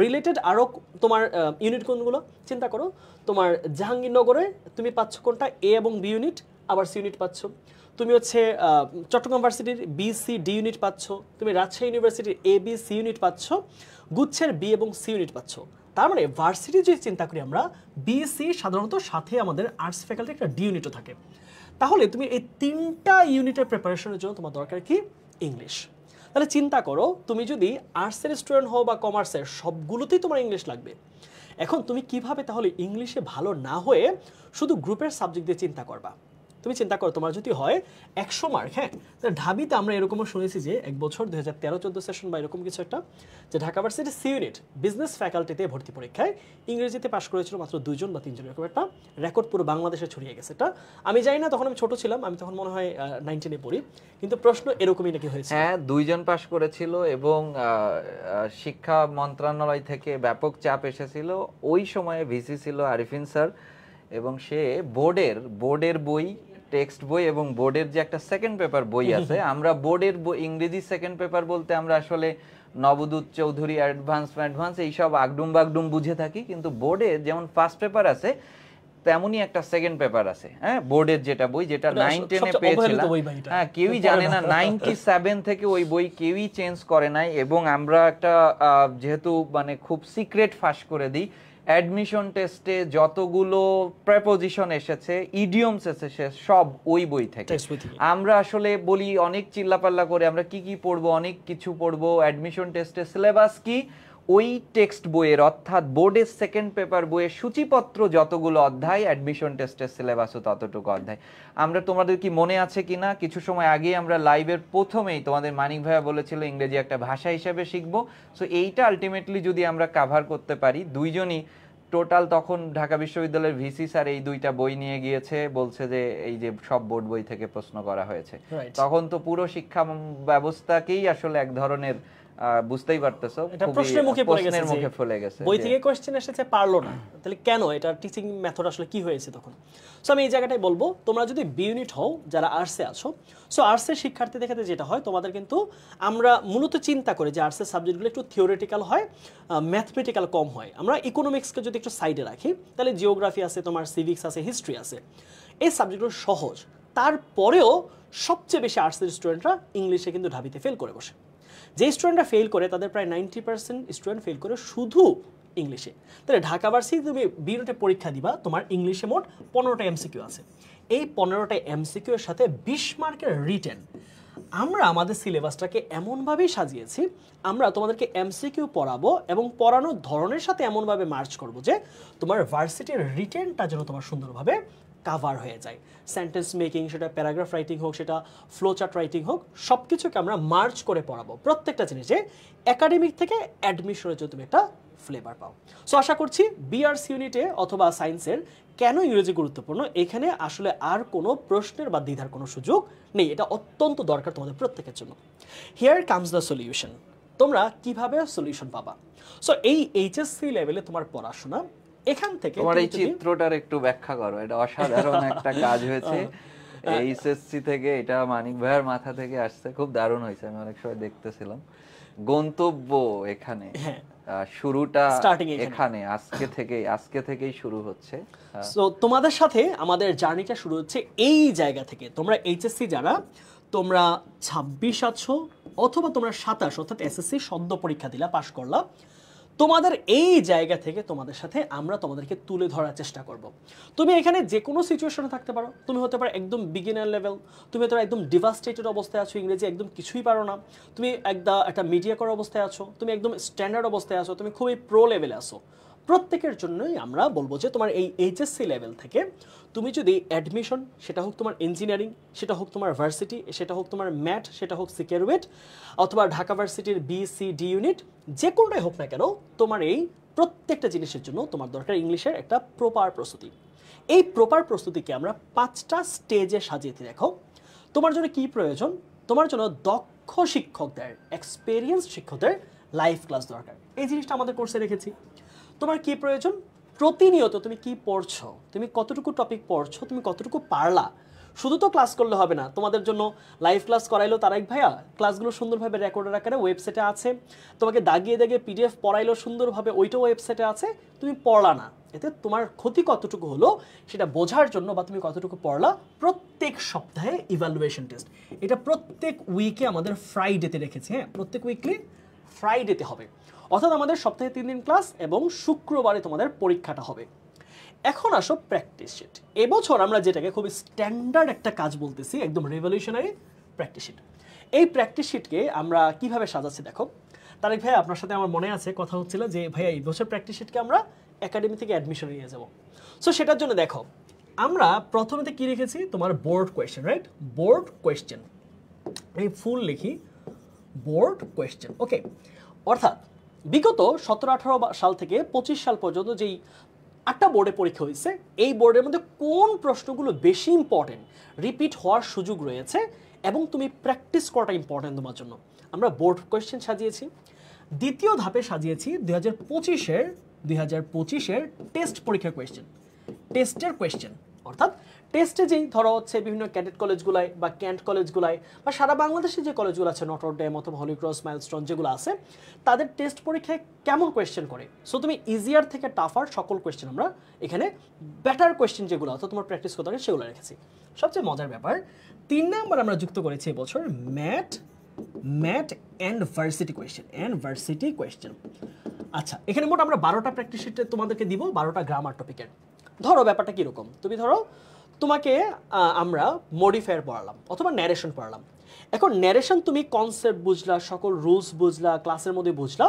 রিলেটেড আরও তোমার ইউনিট কোনগুলো চিন্তা করো। তোমার জাহাঙ্গীরনগরে তুমি পাচ্ছ কোনটা? এ এবং বি ইউনিট, আবার সি ইউনিট পাচ্ছ। তুমি হচ্ছে চট্টগ্রাম ভার্সিটির বি সি ডি ইউনিট পাচ্ছ। তুমি রাজশাহী ইউনিভার্সিটির এ বি সি ইউনিট পাচ্ছ। গুচ্ছের বি এবং সি ইউনিট পাচ্ছ। তার মানে ভার্সিটি যদি চিন্তা করি আমরা, বি সি সাধারণত সাথে আমাদের আর্টস ফ্যাকাল্টি একটা ডি ইউনিটও থাকে। তাহলে তুমি এই 3টা ইউনিটের প্রিপারেশনের জন্য তোমার দরকার কি? ইংলিশ। তাহলে চিন্তা করো, তুমি যদি আর্টসের স্টুডেন্ট হও বা কমার্সের, সবগুলোতেই তোমার ইংলিশ লাগবে। এখন তুমি কিভাবে তাহলে ইংলিশে ভালো না হয়ে শুধু গ্রুপের সাবজেক্ট দিয়ে চিন্তা করবা? তুমি চিন্তা করো, তোমার যদি হয় 100 মার্ক, হ্যাঁ, তাহলে ঢাবিতে আমরা এরকমও শুনেছি যে এক বছর 2013-14 সেশন বা এরকম কিছু একটা, যে Dhaka varsity C unit business ফ্যাকাল্টিতে ভর্তি পরীক্ষায় ইংরেজিতে পাশ করেছিল মাত্র 2 জন বা 3 জন, এরকম একটা রেকর্ড পুরো বাংলাদেশে ছড়িয়ে গেছে। এটা আমি জানি না, তখন আমি ছোট ছিলাম, আমি তখন মনে হয় 19-এ পড়ি, কিন্তু প্রশ্ন এরকমই নাকি হয়েছে। হ্যাঁ, 2 জন পাশ করেছিল এবং শিক্ষা মন্ত্রণালয় থেকে ব্যাপক চাপ এসেছিল। ওই সময়ে ভিসি ছিল আরিফিন স্যার, এবং সে বোর্ডের বই, টেক্সট বই এবং বোর্ডের যে একটা সেকেন্ড পেপার বই আছে, আমরা বোর্ডের ইংরেজি সেকেন্ড পেপার বলতে আমরা আসলে নবদূত চৌধুরী, অ্যাডভান্স এইসব আগডুম বাগডুম বুঝে থাকি, কিন্তু বোর্ডে যেমন ফার্স্ট পেপার আছে তেমনই একটা সেকেন্ড পেপার আছে। হ্যাঁ, বোর্ডের যেটা বই, যেটা 9-10-এ পেয়েছিলাম, হ্যাঁ, কেউই জানে না, 97 থেকে ওই বই কেউই চেঞ্জ করে নাই। এবং আমরা একটা যেহেতু মানে খুব সিক্রেট ফাঁস করে দিই, অ্যাডমিশন টেস্টে যতগুলো প্রেপোজিশন এসেছে, ইডিয়মস এসেছে, সব ওই বই থেকে। আমরা আসলে বলি অনেক চিল্লাপাল্লা করে আমরা কি পড়বো, অনেক কিছু পড়বো, অ্যাডমিশন টেস্টে সিলেবাস কি, ওই টেক্সট বইয়ের অর্থাৎ বোর্ডের সেকেন্ড পেপার বইয়ের সূচিপত্র যতগুলো অধ্যায়, অ্যাডমিশন টেস্টের সিলেবাসও ততটুকু অধ্যায়। আমরা, তোমাদের কি মনে আছে কিনা, কিছু সময় আগে আমরা লাইভের প্রথমেই তোমাদের মানিক ভাইয়া বলেছিল ইংরেজি একটা ভাষা হিসেবে শিখবো। সো এইটা আলটিমেটলি যদি আমরা কাভার করতে পারি, দুইজনই টোটাল, তখন ঢাকা বিশ্ববিদ্যালয়ের ভিসি স্যার এই দুইটা বই নিয়ে গিয়েছে, বলছে যে এই যে সব বোর্ড বই থেকে প্রশ্ন করা হয়েছে। তখন তো পুরো শিক্ষা ব্যবস্থাকেই আসলে এক ধরনের, বুঝতেই পারতেছো, এটা প্রশ্নের মুখে ফেলে গেছে, বই থেকে কোশ্চেন এসেছে পারলো না, তাহলে কেন, এটা টিচিং মেথড আসলে কি হয়েছে তখন। সো আমি এই জায়গাটাই বলবো, তোমরা যদি বি ইউনিট হও, যারা আর্টসে আছো, সো আর্টসের শিক্ষার্থীদের ক্ষেত্রে যেটা হয়, তোমাদের কিন্তু আমরা মূলত চিন্তা করি যে আর্টসের সাবজেক্টগুলো একটু থিওরিটিক্যাল হয়, ম্যাথমেটিক্যাল কম হয়। আমরা ইকোনমিক্সকে যদি একটু সাইডে রাখি, তাহলে জিওগ্রাফি আছে, তোমার সিভিক্স আছে, হিস্ট্রি আছে, এই সাবজেক্টগুলো সহজ। তারপরেও সবচেয়ে বেশি আর্টসের স্টুডেন্টরা ইংলিশে কিন্তু ঢাবিতে ফেল করে বসে। যে স্টুডেন্টরা ফেল করে, তাদের প্রায় 90% স্টুডেন্ট ফেল করে শুধু ইংলিশে। তাহলে ঢাকা ভার্সিটি তুমি বি ইউনিটে পরীক্ষা দিবা, তোমার ইংলিশে মোট 15টা এমসিকিউ আছে। এই 15টা এমসিকিউ এর সাথে 20 মার্কের রিটেন। আমরা আমাদের সিলেবাসটাকে এমনভাবেই সাজিয়েছি, আমরা তোমাদেরকে এমসিকিউ পড়াবো এবং পড়ানোর ধরনের সাথে এমনভাবে মার্চ করবো যে তোমার ভার্সিটির রিটেনটা যেন তোমার সুন্দরভাবে কাভার হয়ে যায়। সেন্টেন্স মেকিং, সেটা প্যারাগ্রাফ রাইটিং হোক, সেটা ফ্লোচার্ট রাইটিং হোক, সব কিছুকে আমরা মার্চ করে পড়াবো। প্রত্যেকটা জিনিসে একাডেমিক থেকে অ্যাডমিশনের জন্য তুমি একটা ফ্লেভার পাও। সো আশা করছি বিআরসি ইউনিটে অথবা সায়েন্সের কেন ইংরেজি গুরুত্বপূর্ণ, এখানে আসলে আর কোনো প্রশ্নের বা দ্বিধার কোনো সুযোগ নেই। এটা অত্যন্ত দরকার তোমাদের প্রত্যেকের জন্য। Here comes the solution. তোমরা কিভাবে সলিউশন পাবা? সো এই এইচএসসি লেভেলে তোমার পড়াশোনা, এখান থেকে তোমার এই চিত্রটার একটু ব্যাখ্যা করো। এটা অসাধারণ একটা কাজ হয়েছে এইচএসসি থেকে, এটা মানিক ভাইয়ের মাথা থেকে আসছে, খুব দারুণ হয়েছে। আমি অনেক সময় দেখতেছিলাম গন্তব্য এখানে, শুরুটা এখানে, আজকে থেকেই শুরু হচ্ছে। সো তোমাদের সাথে আমাদের জার্নিটা শুরু হচ্ছে এই জায়গা থেকে। তোমরা এইচএসসি যারা, তোমরা 26 আছো অথবা তোমরা 27, অর্থাৎ এসএসসি সদ্য পরীক্ষা দিলা, পাশ করলা, তোমাদের এই জায়গা থেকে তোমাদের সাথে আমরা তোমাদেরকে তুলে ধরার চেষ্টা করব। তুমি এখানে যে কোনো সিচুয়েশনে থাকতে পারো। তুমি হতে পারো একদম বিগিনার লেভেল, তুমি হতে পারো একদম ডিভাস্টেটেড অবস্থায় আছো, ইংরেজি একদম কিছুই পারো না, তুমি একটা মিডিয়াকর অবস্থায় আছো, তুমি একদম স্ট্যান্ডার্ড অবস্থায় আছো, তুমি খুবই প্রো লেভেলে আছো। প্রত্যেকের জন্যই আমরা বলবো যে তোমার এই এইচএসসি লেভেল থেকে তুমি যদি অ্যাডমিশন, সেটা হোক তোমার ইঞ্জিনিয়ারিং, সেটা হোক তোমার ভার্সিটি, সেটা হোক তোমার ম্যাট, সেটা হোক সিকিউরিট, অথবা ঢাকা ভার্সিটির BCD ইউনিট, যে কোনটাই হোক না কেন, তোমার এই প্রত্যেকটা জিনিসের জন্য তোমার দরকার ইংলিশের একটা প্রপার প্রস্তুতি। এই প্রপার প্রস্তুতিকে আমরা 5টা স্টেজে সাজিয়ে দেখো। তোমার জন্য কি প্রয়োজন? তোমার জন্য দক্ষ শিক্ষকদের, এক্সপেরিয়েন্স শিক্ষকদের লাইভ ক্লাস দরকার। এই জিনিসটা আমাদের কোর্সে রেখেছি। তোমার কি প্রয়োজন? প্রতিনিয়ত তুমি কি পড়ছো, তুমি কতটুকু টপিক পড়ছো, তুমি কতটুকু পারলা। শুধু তো ক্লাস করলে হবে না, তোমাদের জন্য লাইভ ক্লাস করাইলো তারেক ভাইয়া, ক্লাসগুলো সুন্দরভাবে রেকর্ডের আকারে ওয়েবসাইটে আছে, তোমাকে দাগিয়ে দাগিয়ে PDF পড়াইলো সুন্দরভাবে, ওইটাও ওয়েবসাইটে আছে, তুমি পড়লা না। এতে তোমার ক্ষতি কতটুকু হলো সেটা বোঝার জন্য, বা তুমি কতটুকু পড়লা, প্রত্যেক সপ্তাহে ইভ্যালুয়েশন টেস্ট। এটা প্রত্যেক উইকে আমাদের ফ্রাইডেতে রেখেছে। হ্যাঁ, প্রত্যেক উইকলি ফ্রাইডেতে হবে, অর্থাৎ আমাদের সপ্তাহে 3 দিন ক্লাস এবং শুক্রবারে তোমাদের পরীক্ষাটা হবে। এখন আসো প্র্যাকটিস শিট। এবছর আমরা যেটাকে খুবই স্ট্যান্ডার্ড একটা কাজ বলতেছি, একদম রেভলিউশনারি প্র্যাকটিস শিট। এই প্র্যাকটিস শিটকে আমরা কিভাবে সাজাচ্ছি দেখো। তারেক ভাই, আপনার সাথে আমার মনে আছে কথা হচ্ছিল যে ভাইয়া এই বছর প্র্যাকটিস শিটকে আমরা একাডেমি থেকে অ্যাডমিশন নিয়ে যাব। সো সেটার জন্য দেখো, আমরা প্রথমেতে কি রেখেছি, তোমার board question, right? Board question, এই ফুল লিখি, বোর্ড কোয়েশ্চেন। ওকে, অর্থাৎ বিগত 17-18 সাল থেকে 25 সাল পর্যন্ত যেই 8টা বোর্ডে পরীক্ষা হয়েছে, এই বোর্ডের মধ্যে কোন প্রশ্নগুলো বেশি ইম্পর্টেন্ট, রিপিট হওয়ার সুযোগ রয়েছে এবং তুমি প্র্যাকটিস করাটা ইম্পর্টেন্ট তোমার জন্য, আমরা বোর্ড কোয়েশ্চেন সাজিয়েছি। দ্বিতীয় ধাপে সাজিয়েছি 2025-এর টেস্ট পরীক্ষার কোয়েশ্চেন, টেস্টের কোয়েশ্চেন। অর্থাৎ টেস্টে যেই ধরো হচ্ছে বিভিন্ন ক্যাডেট কলেজগুলায় বা ক্যান্ট কলেজগুলায় বা সারা বাংলাদেশে যে কলেজগুলো আছে, নটর ডেম অথবা হলি ক্রস, মাইলস্টোন যেগুলো আছে, তাদের টেস্ট পরীক্ষায় কেমন কোয়েশ্চেন করে। সো তুমি ইজিয়ার থেকে টাফার সকল কোয়েশ্চেন আমরা এখানে, বেটার কোয়েশ্চেন যেগুলো অর্থাৎ তোমার প্র্যাকটিস করতে হবে সেগুলো রেখেছি। সবচেয়ে মজার ব্যাপার, 3 নাম্বার আমরা যুক্ত করেছি এবছর ম্যাট অ্যান্ড ভার্সিটি কোয়েশ্চেন। আচ্ছা, এখানে মোট আমরা 12টা প্র্যাকটিস শিট তোমাদেরকে দিব, 12টা গ্রামার টপিকের। ধরো ব্যাপারটা কীরকম, তুমি ধরো তোমাকে আমরা মডিফায়ার পড়ালাম অথবা ন্যারেশন পড়ালাম। এখন ন্যারেশন তুমি কনসেপ্ট বুঝলা, সকল রুলস বুঝলা, ক্লাসের মধ্যে বুঝলা,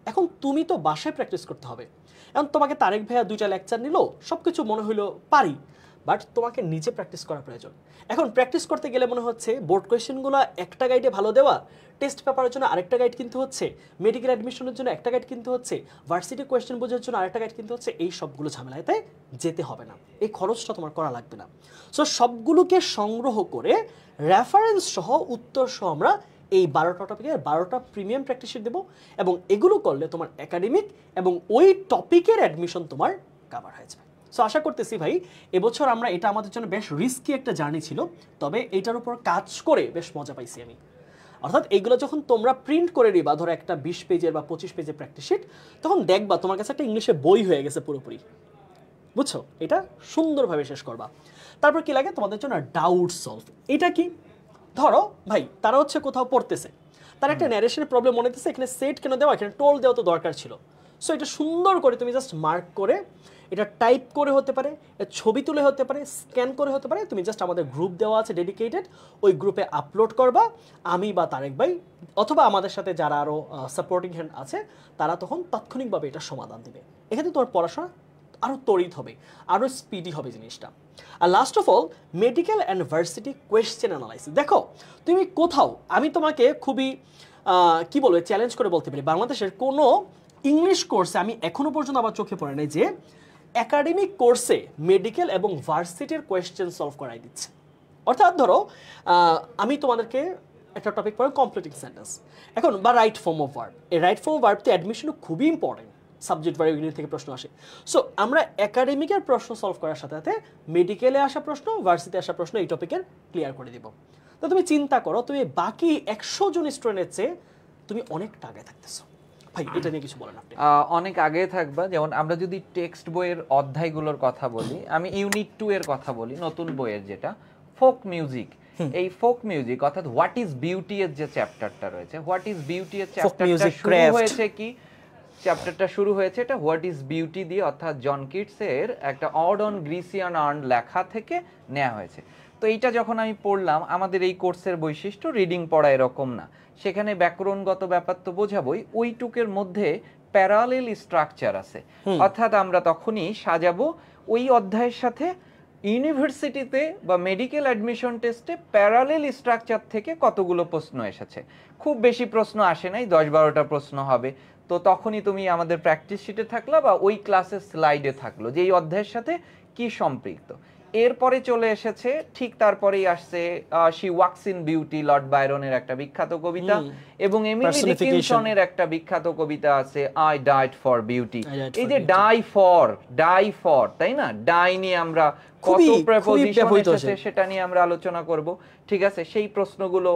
এখন তুমি তো বাসায় প্র্যাকটিস করতে হবে। এখন তোমাকে তারেক ভাইয়া 2টা লেকচার নিল, সব কিছু মনে হইলো পারি, বাট তোমাকে নিজে প্র্যাকটিস করা প্রয়োজন। এখন প্র্যাকটিস করতে গেলে মনে হচ্ছে বোর্ড কোয়েশ্চেনগুলো একটা গাইডে ভালো দেওয়া, টেস্ট পেপারের জন্য আরেকটা গাইড কিনতে হচ্ছে, মেডিকেল অ্যাডমিশনের জন্য একটা গাইড কিনতে হচ্ছে, ভার্সিটি কোয়েশ্চেন বোঝার জন্য আরেকটা গাইড কিনতে হচ্ছে, এই সবগুলো ঝামেলাতে যেতে হবে না, এই খরচটা তোমার করা লাগবে না। সো সবগুলোকে সংগ্রহ করে রেফারেন্স সহ উত্তর সহ আমরা এই 12টা টপিকের 12টা প্রিমিয়াম প্র্যাকটিস শিট দেবো, এবং এগুলো করলে তোমার একাডেমিক এবং ওই টপিকের অ্যাডমিশন তোমার কভার হয়ে যাবে। সো আশা করতেছি ভাই এবছর আমরা, এটা আমাদের জন্য বেশ রিস্কি একটা জার্নি ছিল, তবে এইটার উপর কাজ করে বেশ মজা পাইছি আমি। অর্থাৎ এইগুলো যখন তোমরা প্রিন্ট করে নিবা, ধরো একটা 20 পেজের বা 25 পেজের প্র্যাকটিস শিট, তখন দেখবা তোমার কাছে একটা ইংলিশে বই হয়ে গেছে পুরোপুরি, বুঝছো? এটা সুন্দরভাবে শেষ করবা। তারপর কি লাগে তোমাদের জন্য? Doubt solve. এটা কি? ধরো ভাই তারা হচ্ছে কোথাও পড়তেছে, তার একটা ন্যারেশনের প্রবলেম মনে হচ্ছে, এখানে সেট কেন দেওয়া, এখানে টোল দেওয়া তো দরকার ছিল। সো এটা সুন্দর করে তুমি জাস্ট মার্ক করে, এটা টাইপ করে হতে পারে, ছবি তুলে হতে পারে, স্ক্যান করে হতে পারে, তুমি জাস্ট আমাদের গ্রুপ দেওয়া আছে ডেডিকেটেড, ওই গ্রুপে আপলোড করবা, আমি বা তারেক ভাই অথবা আমাদের সাথে যারা আরও সাপোর্টিং হ্যান্ড আছে তারা তখন তাৎক্ষণিকভাবে এটা সমাধান দেবে। এখানে তোমার পড়াশোনা আরও তড়িৎ হবে, আরও স্পিডি হবে জিনিসটা। আর last of all medical and varsity question analysis. দেখো তুমি কোথাও, আমি তোমাকে খুবই কি বলবো চ্যালেঞ্জ করে বলতে পারি, বাংলাদেশের কোনো ইংলিশ কোর্সে আমি এখনো পর্যন্ত আমার চোখে পড়ে নাই যে একাডেমিক কোর্সে মেডিকেল এবং ভার্সিটির কোয়েশ্চেন সলভ করাই দিচ্ছে। অর্থাৎ ধরো আমি তোমাদেরকে একটা টপিক পড়ে কমপ্লিটিং সেন্টেন্স এখন, বা রাইট ফর্ম অফ ভার্ব, এই রাইট ফর্ম অফ ভার্বতে অ্যাডমিশনও খুবই ইম্পর্টেন্ট, সাবজেক্ট ভার্ব ইউনিট থেকে প্রশ্ন আসে। সো আমরা একাডেমিকের প্রশ্ন সলভ করার সাথে সাথে মেডিকেলে আসা প্রশ্ন, ভার্সিটিতে আসা প্রশ্ন এই টপিকের ক্লিয়ার করে দিব। তো তুমি চিন্তা করো, তুমি বাকি 100 জন স্টুডেন্টের চেয়ে তুমি অনেকটা আগে থাকতেছো। ভাই এটা নিয়ে কিছু বলেন আপনি। অনেক আগে থাকবা। যেমন আমরা যদি টেক্সট বইয়ের অধ্যায়গুলোর কথা বলি, আমি ইউনিট 2 এর কথা বলি, নতুন বইয়ের যেটা ফোক মিউজিক, এই ফোক মিউজিক অর্থাৎ হোয়াট ইজ বিউটি এর যে চ্যাপ্টারটা রয়েছে, হোয়াট ইজ বিউটি এর চ্যাপ্টারটা শুরু হয়েছে কি, চ্যাপ্টারটা শুরু হয়েছে এটা হোয়াট ইজ বিউটি দিয়ে, অর্থাৎ জন কিটসের একটা অড অন গ্রিসিয়ান আর্ন লেখা থেকে নেওয়া হয়েছে। তো এইটা যখন আমি পড়লাম, আমাদের এই কোর্সের বৈশিষ্ট্য রিডিং পড়া এরকম না, সেখানে ব্যাকরণগত ব্যাপার তো বোঝাবই, ওইটুকের মধ্যে প্যারালেল স্ট্রাকচার আছে, অর্থাৎ আমরা তখনই সাজাবো ওই অধ্যায়ের সাথে ইউনিভার্সিটিতে বা মেডিকেল অ্যাডমিশন টেস্টে প্যারালেল স্ট্রাকচার থেকে কতগুলো প্রশ্ন এসেছে। খুব বেশি প্রশ্ন আসে নাই, 10-12টা প্রশ্ন হবে। তো তখনই তুমি আমাদের প্র্যাকটিস শিটে থাকলা বা ওই ক্লাসের স্লাইডে থাকলো যে এই অধ্যায়ের সাথে কি সম্পৃক্ত। এরপরে চলে এসেছে, ঠিক তারপরেই আসছে she walks in beauty, lord বায়রনের একটা বিখ্যাত কবিতা, এবং এমিলি ডিকিনসনের একটা বিখ্যাত কবিতা আছে আই ডাইড ফর বিউটি। এই যে ডাই ফর, তাই না, ডাই নিয়ে আমরা কত প্রেপোজিশন এসেছে সেটা নিয়ে আমরা আলোচনা করব। ঠিক আছে, সেই প্রশ্নগুলো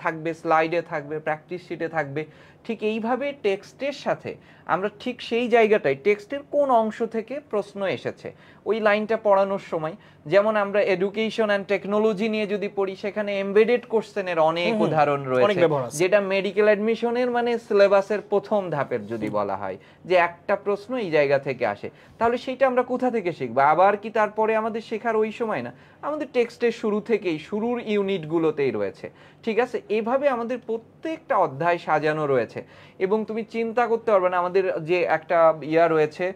থাকবে স্লাইডে, থাকবে প্র্যাকটিস শিটে থাকবে। ঠিক এইভাবে টেক্সটের সাথে আমরা ঠিক সেই জায়গাটায় টেক্সটের কোন অংশ থেকে প্রশ্ন এসেছে ওই লাইনটা পড়ানোর সময়, যেমন আমরা এডুকেশন অ্যান্ড টেকনোলজি নিয়ে যদি পড়ি, সেখানে এমবেডেড কোশ্চেনের অনেক উদাহরণ রয়েছে, যেটা মেডিকেল অ্যাডমিশনের মানে সিলেবাসের প্রথম ধাপের যদি বলা হয় যে একটা প্রশ্ন এই জায়গা থেকে আসে, তাহলে সেইটা আমরা কোথা থেকে শিখবো? আবার কি তারপরে আমাদের শেখার ওই সময় না, আমাদের টেক্সটের শুরু থেকেই, শুরুর ইউনিটগুলোতেই রয়েছে। ঠিক আছে, এভাবে আমাদের প্রত্যেকটা অধ্যায় সাজানো রয়েছে, এবং তুমি চিন্তা করতে পারবে না, আমাদের যে একটা রয়েছে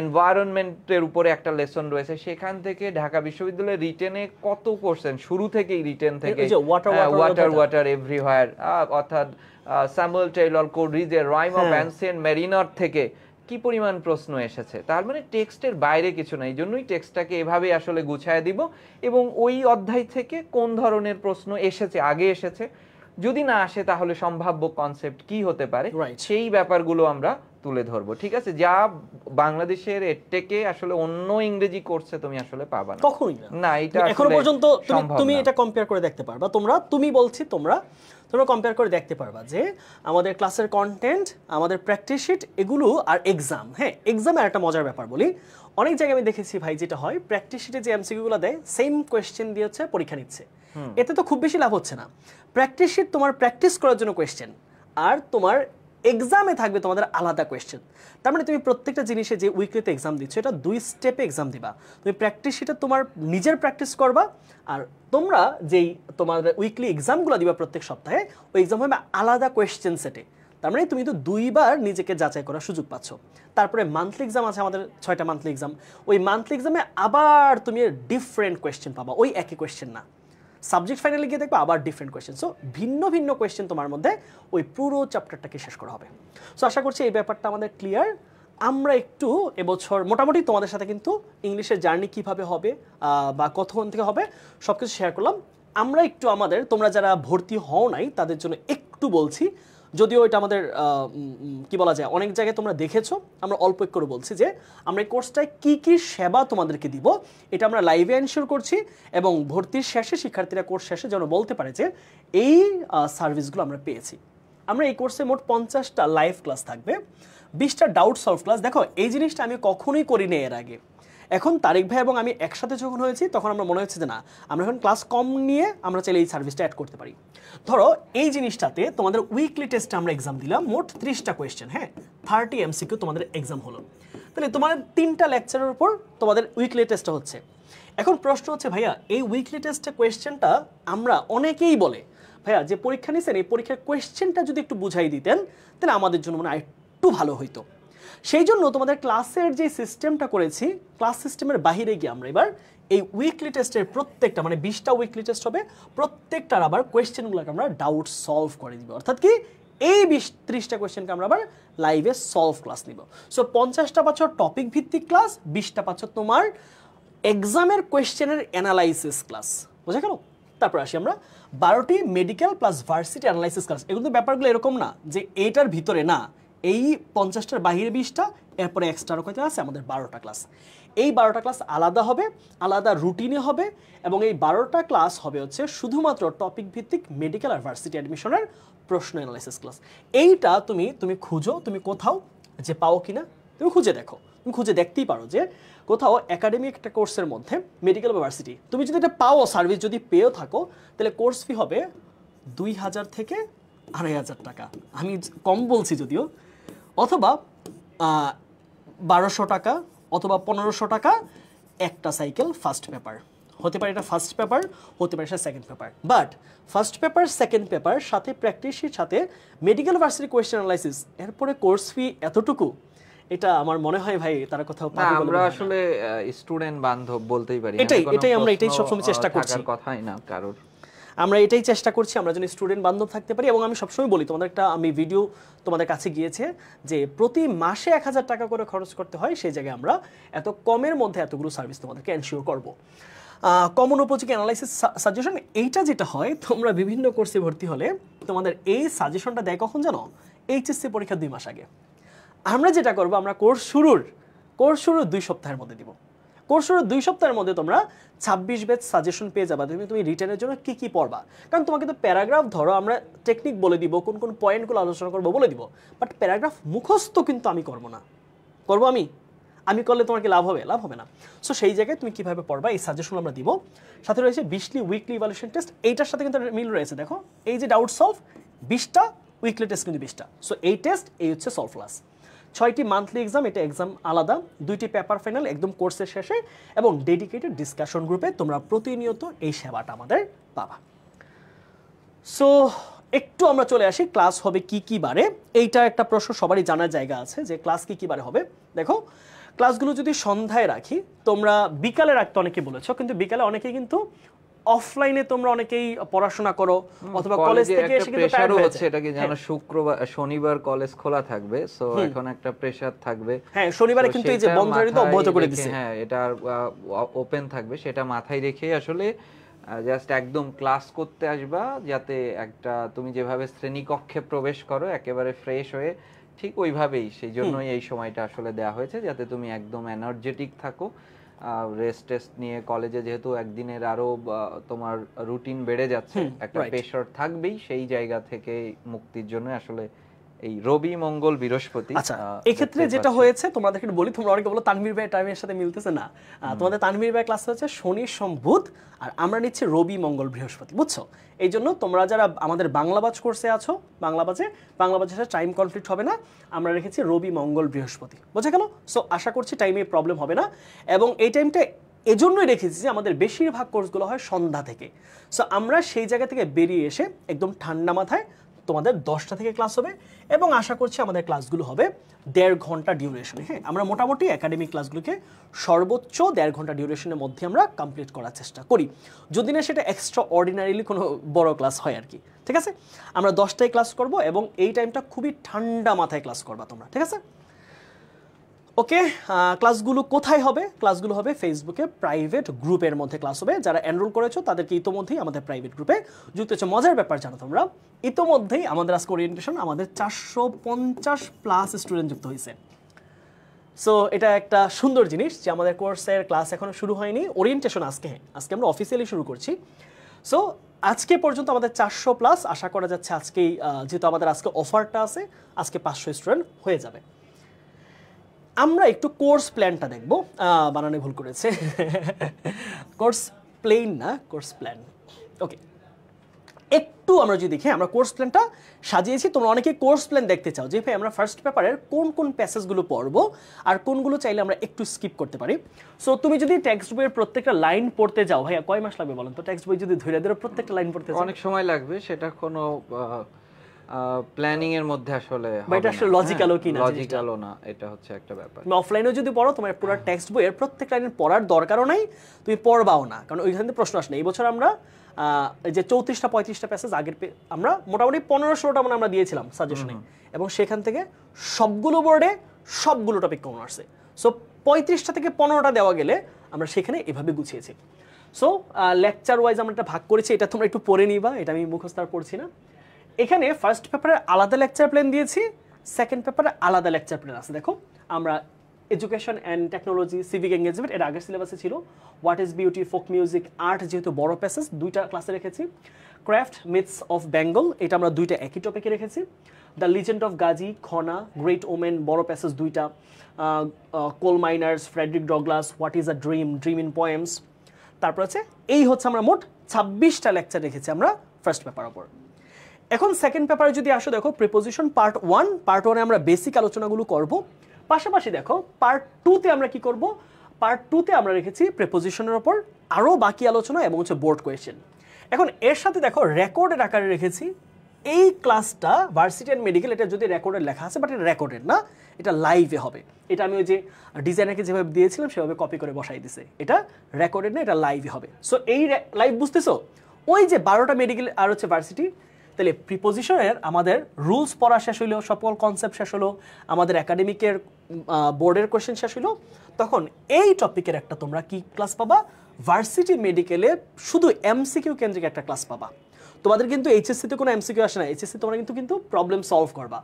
এনভায়রনমেন্টের উপরে একটা লেসন রয়েছে, সেখান থেকে ঢাকা বিশ্ববিদ্যালয়ের রিটেনে কত কোশ্চেন, শুরু থেকেই রিটেন থেকে ওয়াটার এভরিহোয়ার, অর্থাৎ স্যামুয়েল টেইলর কোলরিজের রাইম অফ অ্যানসিয়েন্ট মেরিনার থেকে কি পরিমাণ প্রশ্ন এসেছে। তার মানে টেক্সটের বাইরে কিছু না, এই জন্যই টেক্সটটাকে এভাবে আসলে গুছায় দিব, এবং ওই অধ্যায় থেকে কোন ধরনের প্রশ্ন এসেছে, আগে এসেছে, যদি না আসে তাহলে সম্ভাব্য কনসেপ্ট কি হতে পারে, সেই ব্যাপারগুলো আমরা তুলে ধরবো। ঠিক আছে, যা বাংলাদেশের এডটেকে আসলে অন্য ইংরেজি কোর্সে তুমি আসলে পাবা না, কখনোই না। এটা এখনো পর্যন্ত তুমি এটা কম্পেয়ার করে দেখতে পারবা, তোমরা কম্পেয়ার করে দেখতে পারবা যে আমাদের ক্লাসের কন্টেন্ট, আমাদের প্র্যাকটিস শিট, এগুলো আর এক্সাম। হ্যাঁ, এক্সামের একটা মজার ব্যাপার বলি, অনেক জায়গায় আমি দেখেছি ভাই যেটা হয়, প্র্যাকটিস শিটে যে এমসিকিউগুলো দেয় সেম কোয়েশ্চেন দিয়ে হচ্ছে পরীক্ষা নিচ্ছে, এতে তো খুব বেশি লাভ হচ্ছে না। প্র্যাকটিস শিট তোমার প্র্যাকটিস করার জন্য কোয়েশ্চেন, আর তোমার এক্সামে থাকবে তোমাদের আলাদা কোয়েশ্চেন। তার মানে তুমি প্রত্যেকটা জিনিসে যে উইকলিতে এক্সাম দিচ্ছ, এটা 2 স্টেপে এক্সাম দিবা। তুমি প্র্যাকটিস শিটে তোমার নিজের প্র্যাকটিস করবা, আর তোমরা যেই তোমাদের উইকলি এক্সামগুলো দিবা প্রত্যেক সপ্তাহে, ওই এক্সাম হবে আলাদা কোয়েশ্চেন সেটে। তার মানে তুমি তো 2বার নিজেকে যাচাই করার সুযোগ পাচ্ছ। তারপরে মান্থলি এক্সাম আছে আমাদের, 6টা মান্থলি এক্সাম। ওই মান্থলি এক্সামে আবার তুমি ডিফারেন্ট কোয়েশ্চেন পাবা, ওই একই কোয়েশ্চেন না। সাবজেক্ট ফাইনালে গিয়ে দেখবে আবার ডিফারেন্ট কোয়েশ্চেন। সো ভিন্ন ভিন্ন কোয়েশ্চেন তোমার মধ্যে ওই পুরো চ্যাপ্টারটাকে শেষ করা হবে। সো আশা করছি এই ব্যাপারটা আমাদের ক্লিয়ার। আমরা একটু এবছর মোটামুটি তোমাদের সাথে কিন্তু ইংলিশের জার্নি কীভাবে হবে বা কতক্ষণ থেকে হবে সব কিছু শেয়ার করলাম। আমরা একটু আমাদের, তোমরা যারা ভর্তি হও নাই তাদের জন্য একটু বলছি, যদিও এটা আমাদের কি বলা যায় অনেক জায়গায় তোমরা দেখেছো, আমরা অল্প একটু করে বলছি যে আমরা এই কোর্সটায় কী কী সেবা তোমাদেরকে দিব এটা আমরা লাইভে এনশিওর করছি, এবং ভর্তির শেষে শিক্ষার্থীরা কোর্স শেষে যেন বলতে পারে যে এই সার্ভিসগুলো আমরা পেয়েছি। আমরা এই কোর্সে মোট 50টা লাইভ ক্লাস থাকবে, 20টা ডাউট সলভ ক্লাস। দেখো এই জিনিসটা আমি কখনোই করিনি এর আগে। এখন তারিক ভাই এবং আমি একসাথে যখন হয়েছি তখন আমরা মনে হচ্ছে যে না, আমরা এখন ক্লাস কম নিয়ে আমরা চাইলে এই সার্ভিসটা অ্যাড করতে পারি। ধরো এই জিনিসটাতে তোমাদের উইকলি টেস্টে আমরা এক্সাম দিলাম, মোট 30টা কোয়েশ্চেন, হ্যাঁ 30 MCQ তোমাদের এক্সাম হলো। তাহলে তোমাদের 3টা লেকচারের উপর তোমাদের উইকলি টেস্টটা হচ্ছে। এখন প্রশ্ন হচ্ছে ভাইয়া এই উইকলি টেস্টে কোয়েশ্চেনটা আমরা অনেকেই বলে ভাইয়া যে পরীক্ষা নিছেন এই পরীক্ষার কোয়েশ্চেনটা যদি একটু বুঝাই দিতেন তাহলে আমাদের জন্য মনে হয় একটু ভালো হইতো। সেই জন্য তোমাদের ক্লাসের যে সিস্টেমটা করেছি, ক্লাস সিস্টেমের বাইরে গিয়ে আমরা এবার এই উইকলি টেস্টের প্রত্যেকটা, মানে 20টা উইকলি টেস্ট হবে, প্রত্যেকটার আবার কোয়েশ্চেনগুলোকে আমরা ডাউট সলভ করে দিব। অর্থাৎ কি এই 30টা কোয়েশ্চেনকে আমরা আবার লাইভে সলভ ক্লাস নিব। সো 50টা পাচ্ছ টপিক ভিত্তিক ক্লাস, 20টা পাচ্ছ তোমার এক্সামের কোয়েশ্চেনের অ্যানালাইসিস ক্লাস। বোঝা গেল? তারপর আসি আমরা 12টি medical plus varsity analysis class. এগুলো তো ব্যাপারগুলো এরকম না যে এইটার ভিতরে না, এই 50টার বাহিরে 20টা, এরপরে এক্সট্রা কয়টা আছে আমাদের 12টা ক্লাস। এই 12টা ক্লাস আলাদা হবে, আলাদা রুটিনে হবে, এবং এই 12টা ক্লাস হবে হচ্ছে শুধুমাত্র টপিক ভিত্তিক মেডিকেল আর ভার্সিটি অ্যাডমিশনের প্রশ্ন অ্যানালাইসিস ক্লাস। এইটা তুমি খুঁজো, তুমি কোথাও যে পাও কিনা তুমি খুঁজে দেখো, তুমি খুঁজে দেখতেই পারো যে কোথাও একাডেমিক একটা কোর্সের মধ্যে মেডিকেল বা ভার্সিটি তুমি যদি এটা পাও, সার্ভিস যদি পেয়েও থাকো, তাহলে কোর্স ফি হবে 2000 থেকে 2500 টাকা। আমি কম বলছি যদিও, অথবা 1200 টাকা অথবা 1500 টাকা একটা সাইকেল ফার্স্ট পেপার। হতে পারে এটা ফার্স্ট পেপার, হতে পারে এটা second paper, but first paper second paper সাথে প্র্যাকটিসের সাথে মেডিকেল ভার্সিটি কোয়েশ্চেন অ্যানালাইসিস, এরপরে কোর্স ফি এতটুকু, এটা আমার মনে হয় ভাই তারা কোথাও পাবে বলে আমরা আসলে স্টুডেন্ট বান্ধব বলতেই পারি। এটাই আমরা সবসময় চেষ্টা করছি, কথাই না কারোর, আমরা এটাই চেষ্টা করছি আমরা যেন স্টুডেন্ট বান্ধব থাকতে পারি। এবং আমি সবসময় বলি তোমাদের একটা আমি ভিডিও তোমাদের কাছে গিয়েছে যে প্রতি মাসে 1000 টাকা করে খরচ করতে হয়, সেই জায়গায় আমরা এত কমের মধ্যে এতগুলো সার্ভিস তোমাদেরকে এনশিওর করব। কমন উপযোগী অ্যানালাইসিস সাজেশন, এইটা যেটা হয় তোমরা বিভিন্ন কোর্সে ভর্তি হলে তোমাদের এই সাজেশনটা দেয় কখন জানো? এইচএসসি পরীক্ষা 2 মাস আগে। আমরা যেটা করবো, আমরা কোর্স শুরুর 2 সপ্তাহের মধ্যে দিব। কোর্স শুরুর 2 সপ্তাহের মধ্যে তোমরা 26 ব্যাচ সাজেশন পেয়ে যাবা। তুমি রিটেনের জন্য কি কি পড়বা, কারণ তোমাকে তো প্যারাগ্রাফ, ধরো আমরা টেকনিক বলে দিব, কোন কোন পয়েন্টগুলো আলোচনা করবো বলে দিব, বাট প্যারাগ্রাফ মুখস্থ কিন্তু আমি করবো না। করবো আমি করলে তোমার কি লাভ হবে? লাভ হবে না। সো সেই জায়গায় তুমি কিভাবে পড়বা এই সাজেশন আমরা দিব। সাথে রয়েছে 20টি উইকলি ইভালুয়েশন টেস্ট, এইটার সাথে কিন্তু মিল রয়েছে। দেখো এই যে ডাউট সলভ 20টা, উইকলি টেস্ট কিন্তু 20টা। সো এই টেস্ট, এই হচ্ছে সলভ ক্লাস। 6টি মান্থলি এক্সাম, এটা এক্সাম আলাদা, 2টি পেপার ফাইনাল একদম কোর্সের শেষে, এবং ডেডিকেটেড ডিসকাশন গ্রুপে তোমরা প্রতিনিয়ত এই সেবাটা আমাদের পাবা। সো একটু আমরা চলে আসি ক্লাস হবে কি বারে। এইটা একটা প্রশ্ন সবারই জানার জায়গা আছে যে ক্লাস কি বারে হবে। দেখো ক্লাসগুলো যদি সন্ধ্যায় রাখি, তোমরা বিকালে রাখতে অনেকে বলেছো, কিন্তু বিকালে অনেকেই কিন্তু অফলাইনে তোমরা অনেকেই পড়াশোনা করো, অথবা কলেজ থেকে এসে কিন্তু টায়ার্ড হচ্ছে। এটা কি জানো শনিবার কলেজ খোলা থাকবে, সো এখন একটা প্রেসার থাকবে। হ্যাঁ, শনিবারে কিন্তু এই যে বন্ধের তো অব্যাহত করে দিয়েছে, হ্যাঁ এটা ওপেন থাকবে, সেটা মাথায় রেখেই আসলে জাস্ট একদম ক্লাস করতে আসবা, যাতে একটা তুমি যেভাবে শ্রেণীকক্ষে প্রবেশ করো একেবারে ফ্রেশ হয়ে, ঠিক ওইভাবেই, সেই জন্যই এই সময়টা আসলে দেওয়া হয়েছে, যাতে তুমি একদম এনার্জেটিক থাকো। রেস্ট টেস্ট নিয়ে কলেজে যেহেতু একদিনের আরো তোমার রুটিন বেড়ে যাচ্ছে, একটা প্রেশার থাকবেই, সেই জায়গা থেকে মুক্তির জন্য আসলে এই রবি মঙ্গল বৃহস্পতি। আচ্ছা, এক্ষেত্রে যেটা হয়েছে তোমাদেরকে একটু বলি, তোমরা অনেকে বলো তানভীর ভাই টাইমের সাথে মিলতেছে না। তোমাদের তানভীর ভাই ক্লাস হচ্ছে শনি সোম বুধ, আর আমরা নিচ্ছি রবি মঙ্গল বৃহস্পতি, বুঝছো? এই জন্য তোমরা যারা আমাদের বাংলা ব্যাচ কোর্সে আছো, বাংলা ব্যাচের সাথে টাইম কনফ্লিক্ট হবে না, আমরা রেখেছি রবি মঙ্গল বৃহস্পতি, বোঝা গেল? সো আশা করছি টাইমে প্রবলেম হবে না। এবং এই টাইমটা এজন্যই রেখেছি যে আমাদের বেশিরভাগ কোর্সগুলো হয় সন্ধ্যা থেকে। সো আমরা সেই জায়গা থেকে বেরিয়ে এসে একদম ঠান্ডা মাথায় তোমাদের 10টা থেকে ক্লাস হবে এবং আশা করছি আমাদের ক্লাসগুলো হবে 1.5 ঘন্টা ডিউরেশনে। হ্যাঁ, আমরা মোটামুটি একাডেমিক ক্লাসগুলোকে সর্বোচ্চ 1.5 ঘন্টা ডিউরেশনের মধ্যে আমরা কমপ্লিট করার চেষ্টা করি, যদি না সেটা এক্সট্রা অর্ডিনারিলি কোনো বড় ক্লাস হয় আর কি। ঠিক আছে, আমরা 10টায় ক্লাস করব এবং এই টাইমটা খুবই ঠান্ডা মাথায় ক্লাস করবা তোমরা। ঠিক আছে, ওকে। ক্লাসগুলো কোথায় হবে? ক্লাসগুলো হবে ফেসবুকে প্রাইভেট গ্রুপের মধ্যে ক্লাস হবে। যারা এনরোল করেছো তাদেরকে ইতোমধ্যেই আমাদের প্রাইভেট গ্রুপে যুক্ত হচ্ছে। মজার ব্যাপার জানো তোমরা, ইতোমধ্যেই আমাদের আজকে ওরিয়েন্টেশন আমাদের 450+ স্টুডেন্ট যুক্ত হয়েছে। সো এটা একটা সুন্দর জিনিস যে আমাদের কোর্সের ক্লাস এখনো শুরু হয়নি, ওরিয়েন্টেশন আজকে আমরা অফিসিয়ালি শুরু করছি। সো আজকে পর্যন্ত আমাদের 400+, আশা করা যাচ্ছে আজকেই, যেহেতু আমাদের আজকে অফারটা আছে, আজকে 500 স্টুডেন্ট হয়ে যাবে। আমরা একটু কোর্স প্ল্যানটা দেখব, বানানে ভুল করেছে, কোর্স প্লেন না, কোর্স প্ল্যান। ওকে, একটু আমরা যদি দেখি আমরা কোর্স প্ল্যানটা সাজিয়েছি। তোমরা অনেকে কোর্স প্ল্যান দেখতে চাও যে ভাই আমরা ফার্স্ট পেপারের কোন কোন প্যাসেজগুলো পড়বো আর কোনগুলো চাইলে আমরা একটু স্কিপ করতে পারি। সো তুমি যদি টেক্সট বইয়ের প্রত্যেকটা লাইন পড়তে যাও, ভাইয়া কয় মাস লাগবে বলেন তো? টেক্সট বই যদি ধরে ধরে প্রত্যেকটা লাইন পড়তে যাও অনেক সময় লাগবে, সেটা কোনো প্ল্যানিং এর মধ্যে আসলে বা এটা আসলে লজিক্যালও কি না, লজিক্যালও না, এটা হচ্ছে একটা ব্যাপার। তুমি অফলাইনেও যদি পড়ো তোমার পুরো টেক্সট বইয়ের প্রত্যেক লাইন পড়ার দরকারও নাই, তুমি পড়বাও না, কারণ ওইখান থেকে প্রশ্ন আসে না। এই বছর আমরা যে 34টা-35টা প্যাসেজ আগের আমরা মোটামুটি 15-16টা মানে আমরা দিয়েছিলাম সাজেশনে, এবং সেখান থেকে সবগুলো বোর্ডে সবগুলো টপিক কমন আসছে। সো 35টা থেকে 15টা দেওয়া গেলে আমরা সেখানে এভাবে গুছিয়েছি। সো লেকচার ওয়াইজ আমরা একটা ভাগ করেছি, এটা তোমরা একটু পড়ে নিবা, এটা আমি মুখস্থ আর পড়ছি না। এখানে ফার্স্ট পেপারে আলাদা লেকচার প্ল্যান দিয়েছি, সেকেন্ড পেপারে আলাদা লেকচার প্ল্যান আছে। দেখো আমরা education and technology, civic engagement এটা আগের সিলেবাসে ছিল। What is beauty, folk music, art যেহেতু বড় প্যাসেজ 2টা ক্লাসে রেখেছি। ক্রাফট, মিথস অফ বেঙ্গল এটা আমরা 2টা একই টপিকে রেখেছি। The legend of Gazi, Khana, great women বড় প্যাসেজ 2টা। Coal miners, Frederick Douglass, what is a dream, dream in poems. তারপর আছে এই হচ্ছে আমরা মোট 26টা লেকচার রেখেছি আমরা ফার্স্ট পেপার উপর। এখন সেকেন্ড পেপারে যদি আসো, দেখো প্রিপোজিশন পার্ট 1 আমরা বেসিক আলোচনাগুলো করব। পাশাপাশি দেখো পার্ট 2তে আমরা কি করব, পার্ট 2তে আমরা রেখেছি প্রিপোজিশনের উপর আরও বাকি আলোচনা এবং হচ্ছে বোর্ড কোয়েশ্চেন। এখন এর সাথে দেখো রেকর্ডের আকারে রেখেছি এই ক্লাসটা ভার্সিটি অ্যান্ড মেডিকেল, এটা যদি রেকর্ডের লেখা আছে বাট এটা রেকর্ডেড না, এটা লাইভে হবে। এটা আমি ওই যে ডিজাইনারকে যেভাবে দিয়েছিলাম সেভাবে কপি করে বসাই দিছে, এটা রেকর্ডেড না, এটা লাইভে হবে। সো এই লাইভ বুঝতেছো, ওই যে 12টা মেডিকেল আর হচ্ছে ভার্সিটি, তাহলে প্রিপোজিশনের আমাদের রুলস পড়া শেষ হইলো, সকল কনসেপ্ট শেষ হলো, আমাদের একাডেমিকের বোর্ডের কোয়েশ্চেন শেষ হইলো, তখন এই টপিকের একটা তোমরা কি ক্লাস পাবা, ভার্সিটি মেডিকেলে শুধু এমসিকিউ কেন্দ্রিক একটা ক্লাস পাবা। তোমাদের কিন্তু এইচএসসিতে কোনো এমসিকিউ আসে না, এইচএসসি তোমরা কিন্তু প্রবলেম সলভ করবা,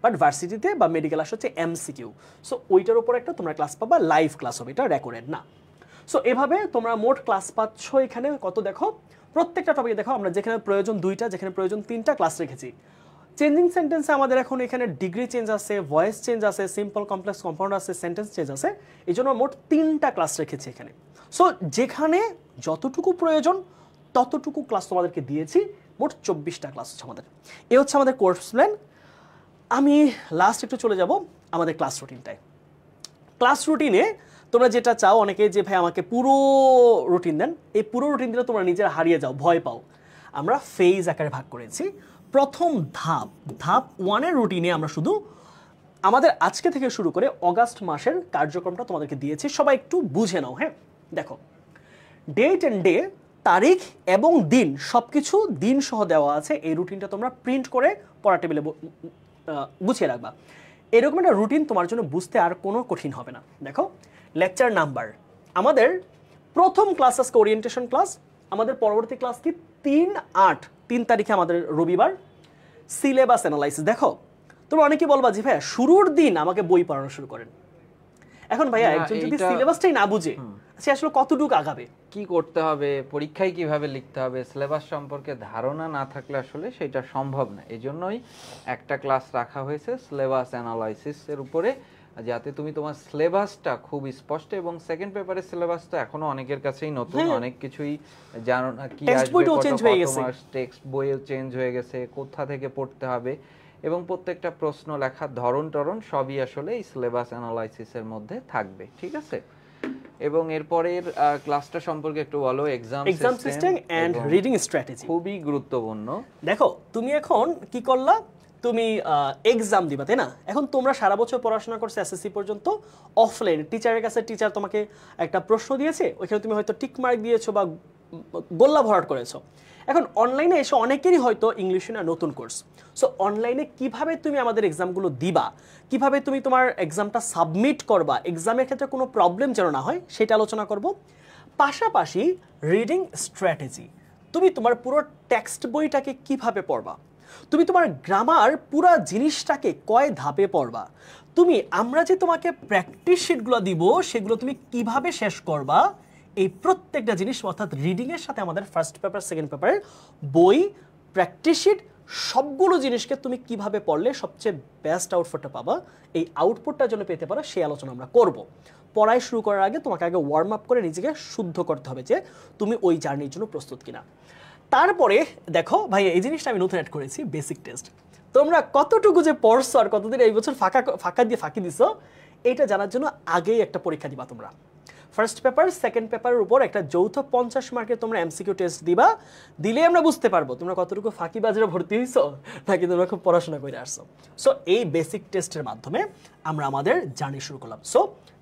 বাট ভার্সিটিতে বা মেডিকেল আসে হচ্ছে এমসিকিউ। সো ওইটার উপর একটা তোমরা ক্লাস পাবা, লাইভ ক্লাস হবে, এটা রেকর্ডেড না। সো এভাবে তোমরা মোট ক্লাস পাচ্ছ এখানে কত, দেখো প্রত্যেকটা টপিকে দেখো আমরা যেখানে প্রয়োজন 2টা, যেখানে প্রয়োজন 3টা ক্লাস রেখেছি। চেঞ্জিং সেন্টেন্সে আমাদের এখন এখানে ডিগ্রি চেঞ্জ আছে, ভয়েস চেঞ্জ আছে, সিম্পল কমপ্লেক্স কম্পাউন্ড আছে, সেন্টেন্স চেঞ্জ আছে, এই জন্য মোট 3টা ক্লাস রেখেছি এখানে। সো যেখানে যতটুকু প্রয়োজন ততটুকু ক্লাস তোমাদেরকে দিয়েছি, মোট 24টা ক্লাস হচ্ছে আমাদের। এ হচ্ছে আমাদের কোর্স প্ল্যান। আমি লাস্ট একটু চলে যাব আমাদের ক্লাস রুটিনটায়। ক্লাস রুটিনে তোমরা যেটা চাও অনেকে যে ভাই আমাকে পুরো রুটিন দেন, এই পুরো রুটিন দিলে তোমরা নিজেরা হারিয়ে যাও, ভয় পাও। আমরা ফেজ আকারে ভাগ করেছি। প্রথম ধাপ 1-এর রুটিনে আমরা শুধু আমাদের আজকে থেকে শুরু করে অগাস্ট মাসের কার্যক্রমটা তোমাদেরকে দিয়েছি, সবাই একটু বুঝে নাও। হ্যাঁ দেখো, ডেট অ্যান্ড ডে, তারিখ এবং দিন সবকিছু দিন সহ দেওয়া আছে। এই রুটিনটা তোমরা প্রিন্ট করে পড়া টেবিলে গুছিয়ে রাখবা। এরকম একটা রুটিন তোমার জন্য বুঝতে আর কোনো কঠিন হবে না। দেখো লেকচার নাম্বার, আমাদের প্রথম ক্লাস আজকে ওরিয়েন্টেশন ক্লাস, আমাদের পরবর্তী ক্লাস কি 3 তারিখে আমাদের রবিবার সিলেবাস অ্যানালাইসিস। দেখো তোমরা অনেকে বলবা যে ভাইয়া শুরুর দিন আমাকে বই পড়ানো শুরু করেন। এখন ভাইয়া একজন যদি সিলেবাসটাই না বুঝে সে আসলে কতটুকু আগাবে, কি করতে হবে, পরীক্ষায় কিভাবে লিখতে হবে, সিলেবাস সম্পর্কে ধারণা না থাকলে আসলে সেটা সম্ভব না। এই জন্যই একটা ক্লাস রাখা হয়েছে সিলেবাস অ্যানালাইসিসের উপরে, যাতে তুমি তোমার সিলেবাসটা খুব স্পষ্ট, এবং সেকেন্ড পেপারের সিলেবাস তো এখনো অনেকের কাছেই নতুন, অনেক কিছুই জানো না, কি আসবে, তোমার টেক্সট বইও চেঞ্জ হয়ে গেছে, কোথা থেকে পড়তে হবে, এবং প্রত্যেকটা প্রশ্ন লেখার ধরন সবই আসলে এই সিলেবাস অ্যানালাইসিসের মধ্যে থাকবে। ঠিক আছে, এবং এরপরের ক্লাসটা সম্পর্কে একটু বলো। Exam system and reading strategy খুবই গুরুত্বপূর্ণ। দেখো তুমি এখন কি করলা, তুমি এক্সাম দিবা তাই না? এখন তোমরা সারা বছর পড়াশোনা করছো এসএসসি পর্যন্ত অফলাইন, টিচারের কাছে টিচার তোমাকে একটা প্রশ্ন দিয়েছে, ওইখানে তুমি হয়তো টিক মার্ক দিয়েছো বা গোল্লা ভরাট করেছো। এখন অনলাইনে এসে অনেকেরই হয়তো ইংলিশ না নতুন কোর্স, সো অনলাইনে কিভাবে তুমি আমাদের এক্সামগুলো দিবা, কিভাবে তুমি তোমার এক্সামটা সাবমিট করবা, এক্সামের ক্ষেত্রে কোনো প্রবলেম যেন না হয় সেটা আলোচনা করব। পাশাপাশি রিডিং স্ট্র্যাটেজি, তুমি তোমার পুরো টেক্সট বইটাকে কিভাবে পড়বা, তুমি তোমার গ্রামার পুরো জিনিসটাকে কয় ধাপে পড়বা, তুমি আমরা যে তোমাকে প্র্যাকটিস শিটগুলো দিব সেগুলো তুমি কিভাবে শেষ করবা, এই প্রত্যেকটা জিনিস অর্থাৎ রিডিংয়ের সাথে আমাদের ফার্স্ট পেপার সেকেন্ড পেপারের বই, প্র্যাকটিস শিট, সবগুলো জিনিসকে তুমি কিভাবে পড়লে সবচেয়ে বেস্ট আউটপুটটা পাবা, এই আউটপুটটার জন্য পেতে পারো সেই আলোচনা আমরা করব। পড়াই শুরু করার আগে তোমাকে আগে ওয়ার্ম আপ করে নিজেকে শুদ্ধ করতে হবে যে তুমি ওই জার্নির জন্য প্রস্তুত কিনা। তারপরে দেখো ভাই, এই জিনিসটা আমি নতুন অ্যাড করেছি, বেসিক টেস্ট। তোমরা কতটুকু যে পড়ছো আর কতদিন এই বছর ফাঁকা দিয়ে ফাঁকি দিছো এটা জানার জন্য আগেই একটা পরীক্ষা দিবা তোমরা। ফার্স্ট পেপার সেকেন্ড পেপারের উপর একটা যৌথ 50 মার্কের তোমরা এমসিকিউ টেস্ট দিবা, দিলে আমরা বুঝতে পারবো তোমরা কতটুকু ফাঁকি বাজারে ভর্তি হইছো নাকি তোমরা খুব পড়াশোনা করে আসছো। সো এই বেসিক টেস্টের মাধ্যমে আমরা আমাদের জার্নি শুরু করলাম। সো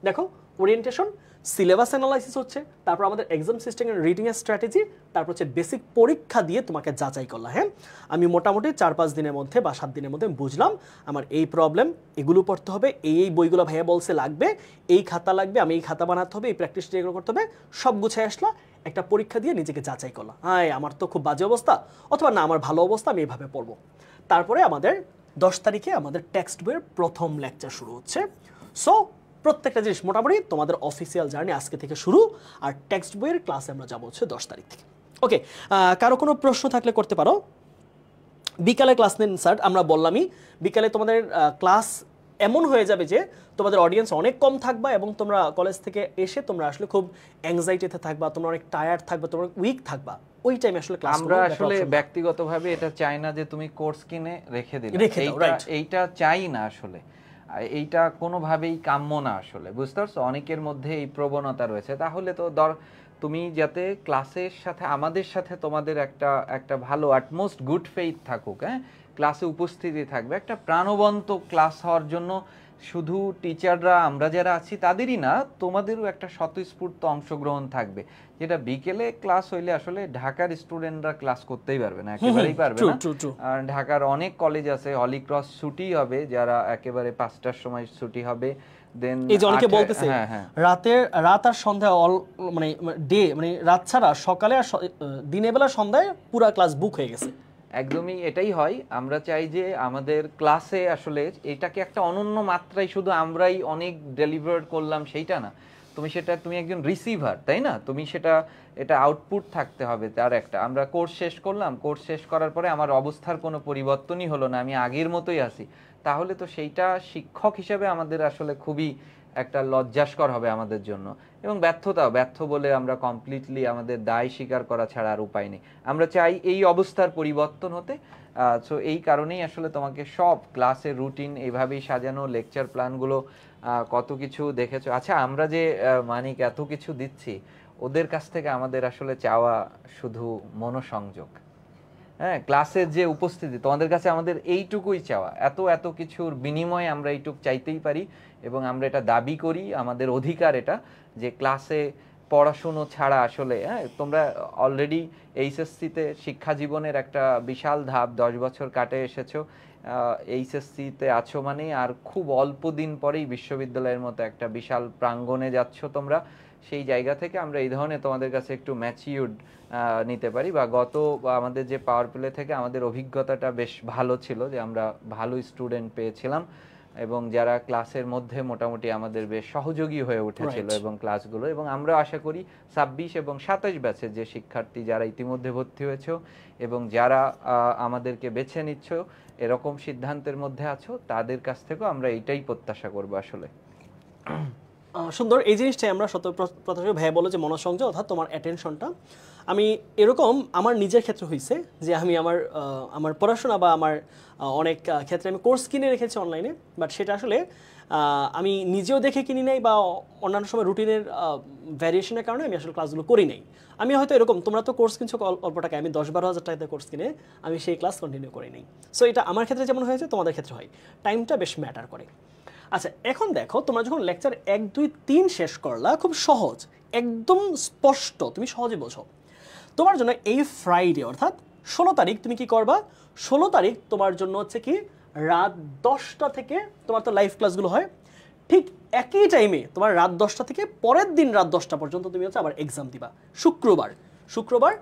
দেখো, ওরিয়েন্টেশন, সিলেবাস অ্যানালাইসিস হচ্ছে, তারপর আমাদের এক্সাম সিস্টেমের রিডিং এর স্ট্র্যাটেজি, তারপর হচ্ছে বেসিক পরীক্ষা দিয়ে তোমাকে যাচাই করলাম। হ্যাঁ, আমি মোটামুটি 4-5 দিনের মধ্যে বা 7 দিনের মধ্যে বুঝলাম আমার এই প্রবলেম, এগুলো পড়তে হবে, এই বইগুলো ভাইয়া বলছে লাগবে, এই খাতা লাগবে, আমি এই খাতা বানাতে হবে, এই প্র্যাকটিস এগুলো করতে হবে, সব গুছায় আসলা, একটা পরীক্ষা দিয়ে নিজেকে যাচাই করলাম, হ্যাঁ আমার তো খুব বাজে অবস্থা, অথবা না আমার ভালো অবস্থা, আমি এইভাবে পড়বো। তারপরে আমাদের 10 তারিখে আমাদের টেক্সট বইয়ের প্রথম লেকচার শুরু হচ্ছে। সো প্রত্যেকটা জিনিস মোটামুটি তোমাদের অফিসিয়াল জার্নি আজকে থেকে শুরু, আর টেক্সট বইয়ের ক্লাসে আমরা যাবো হচ্ছে 10 তারিখ থেকে। ওকে, কারো কোনো প্রশ্ন থাকলে করতে পারো। বিকালে ক্লাস নেন স্যার, আমরা বললামই বিকালে তোমাদের ক্লাস এমন হয়ে যাবে যে তোমাদের অডিয়েন্স অনেক কম থাকবা এবং তোমরা কলেজ থেকে এসে তোমরা আসলে খুব অ্যাংজাইটিতে থাকবা, তোমরা অনেক টায়ার্ড থাকবা, তোমরা উইক থাকবা, ওই টাইমে আসলে ক্লাস আমরা আসলে ব্যক্তিগতভাবে এটা চাই না যে তুমি কোর্স কিনে রেখে দিলে, এইটা চাই না আসলে, এইটা কোনোভাবেই কাম্য না আসলে, বুঝতে পারছো? অনেকের মধ্যে এই প্রবণতা রয়েছে। তাহলে তো তুমি যাতে ক্লাসের সাথে আমাদের সাথে তোমাদের একটা ভালো অ্যাটমোস্ট গুড ফেইথ থাকুক, হ্যাঁ, ক্লাসে উপস্থিতি থাকবে, একটা প্রাণবন্ত ক্লাস হওয়ার জন্য শুধু টিচাররা আমরা যারা আছি তাদেরই না, তোমাদেরও একটা স্বতঃস্ফূর্ত অংশগ্রহণ থাকবে, যেটা বিকেলে ক্লাস হইলে আসলে ঢাকার স্টুডেন্টরা ক্লাস করতেই পারবে না, একেবারেই পারবে না। আর ঢাকার অনেক কলেজ আছে হলিক্রস ছুটি হবে, যারা একেবারে 5টার সময় ছুটি হবে, দেন এই যে অনেকে বলতেছে রাত আর সন্ধ্যা মানে ডে মানে রাত ছাড়া সকালে আর দিনের বেলা সন্ধ্যায় পুরো ক্লাস বুক হয়ে গেছে। একদমই এটাই হয়। আমরা চাই যে আমাদের ক্লাসে আসলে এটাকে একটা অনন্য মাত্রায় শুধু আমরাই অনেক ডেলিভার করলাম সেইটা না, তুমি একজন রিসিভার, তাই না? এটা আউটপুট থাকতে হবে তার একটা। আমরা কোর্স শেষ করলাম, কোর্স শেষ করার পরে আমার অবস্থার কোনো পরিবর্তনই হলো না, আমি আগের মতোই আছি, তাহলে তো সেইটা শিক্ষক হিসেবে আমাদের আসলে খুবই একটা লজ্জাস্কর হবে আমাদের জন্য, এবং ব্যর্থ বলে আমরা কমপ্লিটলি আমাদের দায় স্বীকার করা ছাড়া আর উপায় নেই। আমরা চাই এই অবস্থার পরিবর্তন হতে। সো এই কারণেই আসলে তোমাকে সব ক্লাসের রুটিন এইভাবেই সাজানো, লেকচার প্ল্যানগুলো কত কিছু দেখেছো। আচ্ছা, আমরা যে মানিক এত কিছু দিচ্ছি, ওদের কাছ থেকে আমাদের আসলে চাওয়া শুধু মনোসংযোগ, হ্যাঁ, ক্লাসের যে উপস্থিতি, তোমাদের কাছে আমাদের এইটুকুই চাওয়া। এত কিছুর বিনিময়ে আমরা এইটুকু চাইতেই পারি, এবং আমরা এটা দাবি করি, আমাদের অধিকার এটা, যে ক্লাসে পড়াশুনো ছাড়া আসলে, হ্যাঁ, তোমরা অলরেডি এইচএসসিতে শিক্ষা জীবনের একটা বিশাল ধাপ 10 বছর কাটে এসেছো, এইচএসসিতে আছো মানে আর খুব অল্প দিন পরেই বিশ্ববিদ্যালয়ের মতো একটা বিশাল প্রাঙ্গণে যাচ্ছ তোমরা। সেই জায়গা থেকে আমরা এই ধরনের তোমাদের কাছে একটু ম্যাচিউরড নিতে পারি, বা আমাদের যে পাওয়ার প্লে থেকে আমাদের অভিজ্ঞতাটা বেশ ভালো ছিল, যে আমরা ভালো স্টুডেন্ট পেয়েছিলাম, এবং যারা ক্লাসের মধ্যে মোটামুটি আমাদের বেশ সহযোগী হয়ে উঠেছিল এবং ক্লাসগুলো, এবং আমরা আশা করি 26 এবং 27 ব্যাচের যে শিক্ষার্থী যারা ইতিমধ্যে ভর্তি হয়েছে এবং যারা আমাদেরকে বেছে নিচ্ছ, এরকম সিদ্ধান্তের মধ্যে আছো, তাদের কাছ থেকেও আমরা এইটাই প্রত্যাশা করব আসলে। সুন্দর, এই জিনিসটাই আমরা প্রথমে ভাইয়া বলো যে মনোসংযোগ অর্থাৎ তোমার অ্যাটেনশনটা। আমি এরকম আমার নিজের ক্ষেত্রে হয়েছে যে আমি আমার পড়াশোনা বা আমার অনেক ক্ষেত্রে আমি কোর্স কিনে রেখেছি অনলাইনে, বাট সেটা আসলে আমি নিজেও দেখে কিনি নাই বা অন্যান্য সময় রুটিনের ভ্যারিয়েশনের কারণে আমি আসলে ক্লাসগুলো করি নাই। আমি হয়তো এরকম, তোমরা তো কোর্স কিনছো অল্প টাকায়, আমি 10-12 হাজার টাকাতে কোর্স কিনে আমি সেই ক্লাস কন্টিনিউ করি নাই। সো এটা আমার ক্ষেত্রে যেমন হয়েছে তোমাদের ক্ষেত্রে হয়, টাইমটা বেশ ম্যাটার করে। আচ্ছা, এখন দেখো তোমরা যখন লেকচার 1, 2, 3 শেষ করলা, খুব সহজ, একদম স্পষ্ট, তুমি সহজে বোঝো। তোমার জন্য এই ফ্রাইডে অর্থাৎ 16 তারিখ তুমি কি করবা? 16 তারিখ তোমার জন্য হচ্ছে কি রাত 10টা থেকে তোমার তো লাইভ ক্লাসগুলো হয়, ঠিক একই টাইমে তোমার রাত 10টা থেকে পরের দিন রাত 10টা পর্যন্ত তুমি হচ্ছে আবার এক্সাম দিবা। শুক্রবার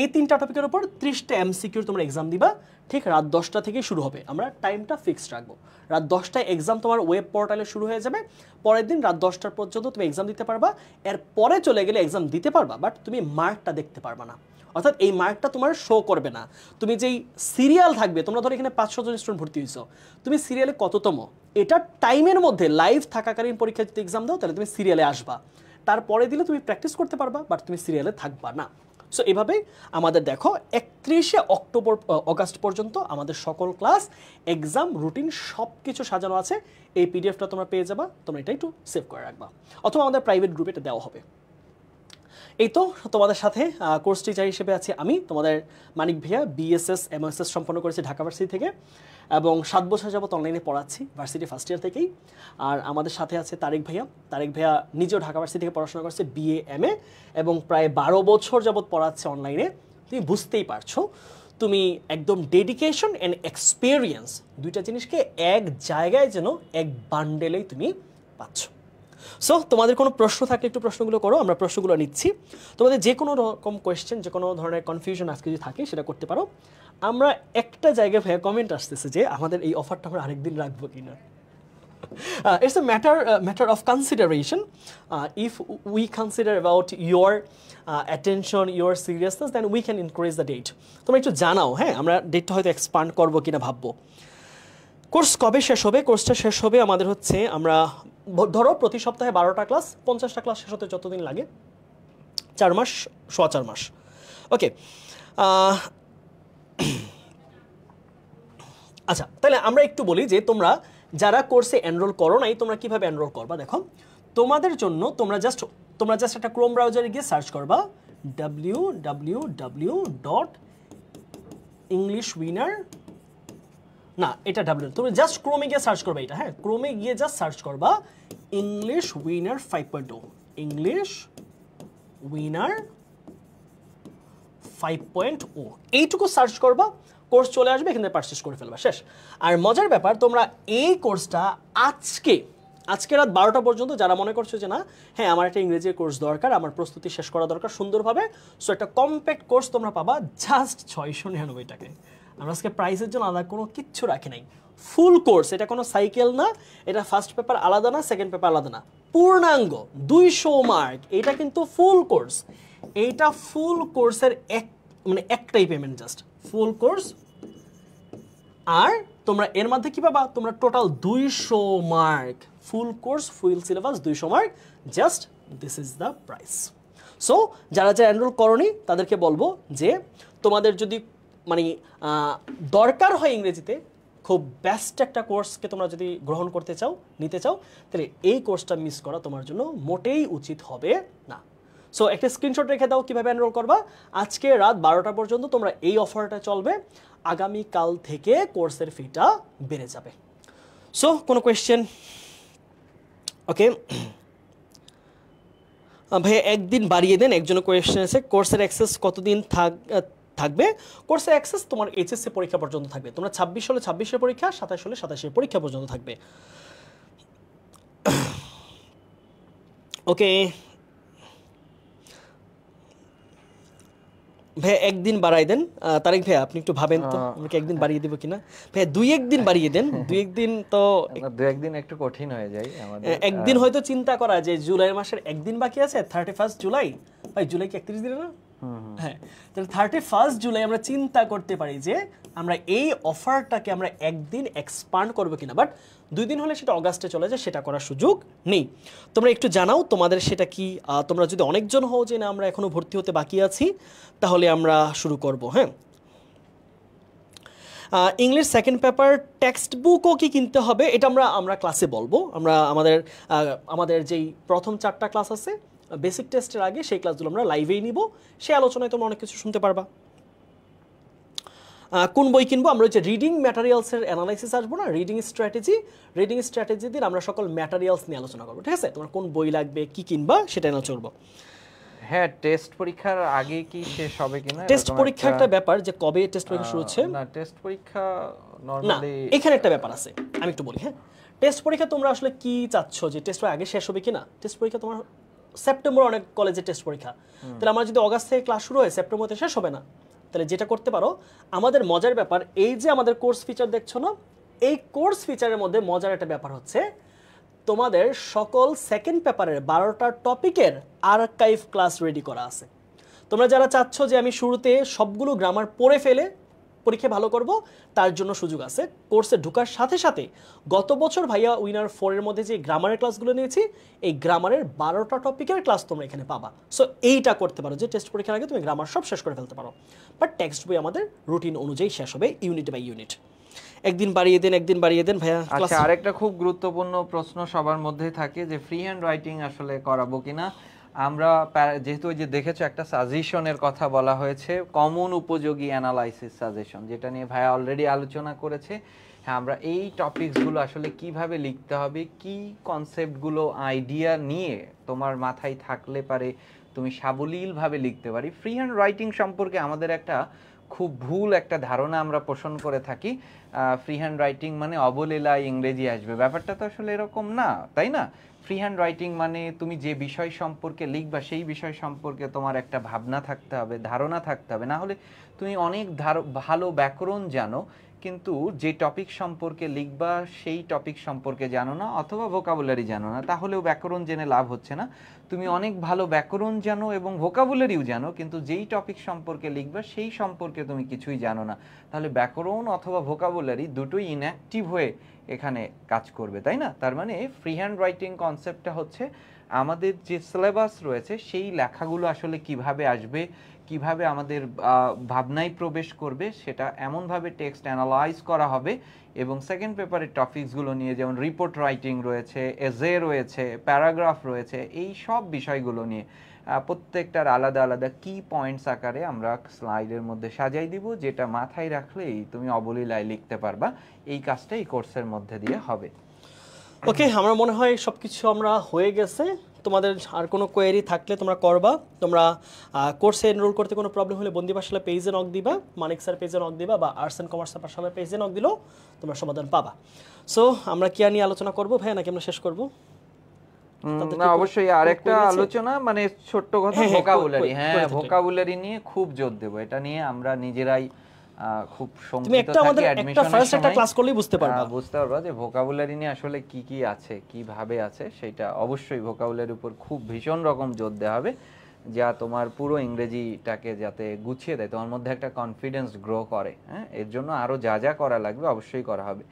এই 3টা টপিকের উপর 30টা এমসিকিউ তোমরা এক্সাম দিবা, ঠিক রাত 10টা থেকে শুরু হবে। আমরা টাইমটা ফিক্সড রাখবো, রাত 10টায় এক্সাম তোমার ওয়েব পোর্টালে শুরু হয়ে যাবে, পরের দিন রাত 10টা পর্যন্ত তুমি এক্সাম দিতে পারবা। এর পরে চলে গেলে এক্সাম দিতে পারবা, বাট তুমি মার্কটা দেখতে পারবা না, অর্থাৎ এই মার্কটা তোমার শো করবে না। তুমি যেই সিরিয়াল থাকবে, তোমরা ধরো এখানে 500 জন স্টুডেন্ট ভর্তি হয়েছো, তুমি সিরিয়ালে কততম, এটা টাইমের মধ্যে লাইভ থাকাকালীন পরীক্ষা যদি এক্সাম দাও তাহলে তুমি সিরিয়ালে আসবা, তারপরে দিলে তুমি প্র্যাকটিস করতে পারবা, বাট তুমি সিরিয়ালে থাকবা না। সো এভাবেই আমাদের দেখো 31শে অগাস্ট পর্যন্ত আমাদের সকল ক্লাস, এক্সাম, রুটিন সব কিছু সাজানো আছে। এই পিডিএফটা তোমরা পেয়ে যাবা, তোমরা এটা একটু সেভ করে রাখবা, অথবা আমাদের প্রাইভেট গ্রুপে এটা দেওয়া হবে। এই তো তোমাদের সাথে কোর্স টিচার হিসেবে আছি আমি, তোমাদের মানিক ভাইয়া, বিএসএস এমএসএস সম্পন্ন করেছি ঢাকা ভার্সিটি থেকে, এবং 7 বছর যাবত অনলাইনে পড়াচ্ছি ভার্সিটি ফার্স্ট ইয়ার থেকেই। আর আমাদের সাথে আছে তারেক ভাইয়া নিজেও ঢাকা ভার্সিটি থেকে পড়াশোনা করছে বিএ এমএ, এবং প্রায় 12 বছর যাবত পড়াচ্ছে অনলাইনে। তুমি বুঝতেই পারছো, তুমি একদম ডেডিকেশন অ্যান্ড এক্সপিরিয়েন্স দুইটা জিনিসকে এক জায়গায় যেন এক বান্ডেলেই তুমি পাচ্ছ। সো তোমাদের কোনো প্রশ্ন থাকলে একটু প্রশ্নগুলো করো, আমরা প্রশ্নগুলো নিচ্ছি। তোমাদের যে কোনো রকম কোয়েশ্চেন, যে কোনো ধরনের কনফিউশন আজকে যদি থাকে সেটা করতে পারো। আমরা একটা জায়গায় ভাইয়া কমেন্ট আসতেছে যে আমাদের এই অফারটা আমরা আরেকদিন রাখবো কিনা। It's a matter of consideration. If we consider about your attention, your seriousness, then we can increase the date. তোমরা একটু জানাও, হ্যাঁ, আমরা ডেটটা হয়তো এক্সপান্ড করবো কিনা ভাববো। কোর্স কবে শেষ হবে? কোর্সটা শেষ হবে আমাদের হচ্ছে, আমরা ধরো প্রতি সপ্তাহে 12টা ক্লাস, 50টা ক্লাস শেষ হতে যতদিন লাগে, 4 মাস, 4.25 মাস। ওকে, আচ্ছা, তাহলে আমরা একটু বলি যে তোমরা যারা কোর্সে এনরোল করো নাই, তোমরা কিভাবে এনরোল করবা। দেখো, তোমাদের জন্য তোমরা জাস্ট একটা ক্রোম ব্রাউজারে গিয়ে সার্চ করবা www.englishwinner, না এটা ডাব্লিউ, তুমি জাস্ট ক্রোমে গিয়ে সার্চ করবে এটা, হ্যাঁ, ক্রোমে গিয়ে জাস্ট সার্চ করবা ইংলিশ উইনার 5.0, ইংলিশ উইনার 5.0, এইটুকু সার্চ করবা, কোর্স চলে আসবে, এখানে পারচেজ করে ফেলবা, শেষ। আর মজার ব্যাপার, তোমরা এই কোর্সটা আজকে রাত 12টা পর্যন্ত যারা মনে করছো যে না, হ্যাঁ, আমার একটা ইংরেজির কোর্স দরকার, আমার প্রস্তুতি শেষ করা দরকার সুন্দরভাবে, সো একটা কম্প্যাক্ট কোর্স তোমরা পাবা জাস্ট 699 টাকায়। আমরা আজকে প্রাইসের জন্য আলাদা কোনো কিচ্ছু রাখি নাই, ফুল কোর্স, এটা কোনো সাইকেল না, এটা ফার্স্ট পেপার আলাদা না, সেকেন্ড পেপার আলাদা না, পূর্ণাঙ্গ 200 মার্ক, এটা কিন্তু ফুল কোর্স। এইটা ফুল কোর্সের একটাই পেমেন্ট, জাস্ট ফুল কোর্স। আর তোমরা এর মধ্যে কি পাবা, তোমরা total 200 mark, full course, full syllabus, 200 mark, just this is the price. So যারা এনরোল করনি তাদেরকে বলবো যে তোমাদের যদি দরকার হয় ইংরেজিতে, খুব বেস্ট একটা কোর্সকে তোমরা যদি গ্রহণ করতে চাও, নিতে চাও, তাহলে এই কোর্সটা মিস করা তোমার জন্য মোটেই উচিত হবে না। সো একটা স্ক্রিনশট রেখে দাও কিভাবে এনরোল করবা। আজকে রাত 12টা পর্যন্ত তোমরা এই অফারটা চলবে, আগামীকাল থেকে কোর্সের ফিটা বেড়ে যাবে। সো কোনো কোয়েশ্চেন? ওকে ভাইয়া, একদিন বাড়িয়ে দেন, একজনের কোয়েশ্চেন আছে, কোর্সের অ্যাক্সেস কতদিন থাকবে? কোর্সের অ্যাক্সেস তোমার এইচএসসি পরীক্ষা পর্যন্ত থাকবে, তোমরা 26 হলে 26-এর পরীক্ষা, 27 হলে 27-এর পরীক্ষা পর্যন্ত থাকবে। ওকে ভাইয়া, একদিন বাড়াই দেন। তারেক ভাইয়া, আপনি একটু ভাবেন তো আমাকে একদিন বাড়িয়ে দেবো কিনা। ভাইয়া 2-1 দিন বাড়িয়ে দেন, 2-1 দিন তো 2-1 দিন একটু কঠিন হয়ে যায় আমাদের। একদিন হয়তো চিন্তা করা যে জুলাই মাসের একদিন বাকি আছে, 31 জুলাই। ভাই জুলাই কি 31 দিনে না? হ্যাঁ, তাহলে 31 জুলাই আমরা চিন্তা করতে পারি যে আমরা এই অফারটাকে আমরা একদিন এক্সপান্ড করবো কিনা, বাট 2 দিন হলে সেটা অগাস্টে চলে যায়, সেটা করার সুযোগ নেই। তোমরা একটু জানাও তোমাদের সেটা কি। তোমরা যদি অনেকজন হও যে না আমরা এখনো ভর্তি হতে বাকি আছি, তাহলে আমরা শুরু করব। হ্যাঁ, ইংলিশ সেকেন্ড পেপার টেক্সট বুকও কি কিনতে হবে, এটা আমরা ক্লাসে বলবো। আমরা আমাদের যেই প্রথম 4টা ক্লাস আছে বেসিক টেস্টের আগে, সেই ক্লাসগুলো আমরা লাইভেই নিব, সেই আলোচনায় তোমরা অনেক কিছু শুনতে পারবা। কোন বই কিনবো, আমরা হচ্ছে রিডিং ম্যাটেরিয়ালসের অ্যানালাইসিস আসবো না, রিডিং স্ট্র্যাটেজি দিয়ে আমরা সকল ম্যাটেরিয়ালস নিয়ে আলোচনা করবো, ঠিক আছে? তোমার কোন বই লাগবে, কি কিনবা, সেটা আলোচনা করবো। হ্যাঁ, টেস্ট পরীক্ষার আগে কি শেষ হবে কিনা, টেস্ট পরীক্ষা একটা ব্যাপার যে কবে টেস্ট পরীক্ষা শুরু হচ্ছে না, টেস্ট পরীক্ষা না, নরমালি এখানে একটা ব্যাপার আছে, আমি একটু বলি। হ্যাঁ, টেস্ট পরীক্ষা তোমরা আসলে কি চাচ্ছ, যে টেস্ট আগে শেষ হবে কিনা? টেস্ট পরীক্ষা তোমার সেপ্টেম্বর অনেক কলেজে টেস্ট পরীক্ষা, তাহলে আমার যদি অগাস্ট থেকে ক্লাস শুরু হয় সেপ্টেম্বরে শেষ হবে না। তাহলে যেটা করতে পারো, আমাদের মজার ব্যাপার এই যে আমাদের কোর্স ফিচার দেখছো না, এই কোর্স ফিচারের মধ্যে মজার একটা ব্যাপার হচ্ছে তোমাদের সকল সেকেন্ড পেপারের 12টা টপিকের আর্কাইভ ক্লাস রেডি করা আছে। তোমরা যারা চাচ্ছ যে আমি শুরুতে সবগুলো গ্রামার পড়ে ফেলে পরীক্ষা ভালো করব, তার জন্য সুযোগ আছে। কোর্সে ঢোকার সাথে সাথে গত বছর ভাইয়া উইনার 4 এর মধ্যে যে গ্রামারের ক্লাসগুলো নিয়েছি, এই গ্রামারের 12টা টপিকের ক্লাস তোমরা এখানে পাবা। সো এইটা করতে পারো যে টেস্ট পরীক্ষার আগে তুমি গ্রামার সব শেষ করে ফেলতে পারো, বাট টেক্সট বই আমাদের রুটিন অনুযায়ী শেষ হবে, ইউনিট বাই ইউনিট। একদিন বাড়িয়ে দেন ভাইয়া। আচ্ছা, আরেকটা খুব গুরুত্বপূর্ণ প্রশ্ন সবার মধ্যে থাকে যে ফ্রি হ্যান্ড রাইটিং আসলে করাবো কিনা। আমরা যেহেতু ওই যে দেখেছো একটা সাজেশনের কথা বলা হয়েছে, কমন উপযোগী অ্যানালাইসিস সাজেশন, যেটা নিয়ে ভাইয়া অলরেডি আলোচনা করেছে। হ্যাঁ, আমরা এই টপিকসগুলো আসলে কিভাবে লিখতে হবে, কি কনসেপ্টগুলো আইডিয়া নিয়ে তোমার মাথায় থাকলে পারে তুমি সাবলীলভাবে লিখতে পারি। ফ্রি হ্যান্ড রাইটিং সম্পর্কে আমাদের একটা খুব ভুল একটা ধারণা আমরা পোষণ করে থাকি, ফ্রি হ্যান্ড রাইটিং মানে অবলীলায় ইংরেজি আসবে। ব্যাপারটা তো আসলে এরকম না, তাই না? ফ্রি হ্যান্ড রাইটিং মানে তুমি যে বিষয় সম্পর্কে লিখবা সেই বিষয় সম্পর্কে তোমার একটা ভাবনা থাকতে হবে, ধারণা থাকতে হবে। না হলে তুমি অনেক ভালো ব্যাকরণ জানো, কিন্তু যে টপিক সম্পর্কে লিখবা সেই টপিক সম্পর্কে জানো না, অথবা ভোকাবুলারি জানো না, তাহলেও ব্যাকরণ জেনে লাভ হচ্ছে না। তুমি অনেক ভালো ব্যাকরণ জানো এবং ভোকাবুলারিও জানো, কিন্তু যেই টপিক সম্পর্কে লিখবা সেই সম্পর্কে তুমি কিছুই জানো না, তাহলে ব্যাকরণ অথবা ভোকাবুলারি দুটোই ইনঅ্যাক্টিভ হয়ে এখানে কাজ করবে, তাই না? তার মানে ফ্রি হ্যান্ড রাইটিং কনসেপ্টটা হচ্ছে আমাদের যে সিলেবাস রয়েছে সেই লেখাগুলো আসলে কিভাবে আসবে, কিভাবে আমাদের ভাবনায় প্রবেশ করবে, সেটা এমনভাবে টেক্সট অ্যানালাইজ করা হবে। এবং সেকেন্ড পেপারের টপিকসগুলো নিয়ে, যেমন রিপোর্ট রাইটিং রয়েছে, এজে রয়েছে, প্যারাগ্রাফ রয়েছে, এই সব বিষয়গুলো নিয়ে প্রত্যেকটার আলাদা আলাদা কি পয়েন্টস আকারে আমরা স্লাইডের মধ্যে সাজাই দিব, যেটা মাথায় রাখলেই তুমি অবলীলায় লিখতে পারবা। এই কাজটা এই কোর্সের মধ্যে দিয়ে হবে। ওকে, আমার মনে হয় সবকিছু আমরা হয়ে গেছে। তোমাদের আর কোনো কোয়েরি থাকলে তোমরা করবা। তোমরা কোর্সে এনরোল করতে কোনো প্রবলেম হলে বন্দি পাঠশালা পেজে নক দিবা, মানিক স্যার পেজে নক দিবা, বা আর্টস অ্যান্ড কমার্স পাঠশালার পেজে নক দিলেও তোমরা সমাধান পাবা। সো আমরা কি নিয়ে আলোচনা করবো ভাইয়া, নাকি আমরা শেষ করবো? না, অবশ্যই আরেকটা আলোচনা, মানে ছোট্ট কথা, ভোকাবুলারি। হ্যাঁ, ভোকাবুলারি নিয়ে খুব জোর দেব। এটা নিয়ে আমরা নিজেরাই খুব সংক্ষিপ্ত থাকি, অ্যাডমিশনের সময় ক্লাস করলেই বুঝতে পারবা যে ভোকাবুলারি নিয়ে আসলে কি কি আছে, কিভাবে আছে, সেটা অবশ্যই ভোকাবুলারির উপর খুব ভীষণ রকম জোর দেওয়া হবে, যা তোমার পুরো ইংরেজিটাকে যাতে গুছিয়ে দেয়, তোমার মধ্যে একটা কনফিডেন্স গ্রো করে। হ্যাঁ, এর জন্য আরো যা যা করা লাগবে অবশ্যই করা হবে।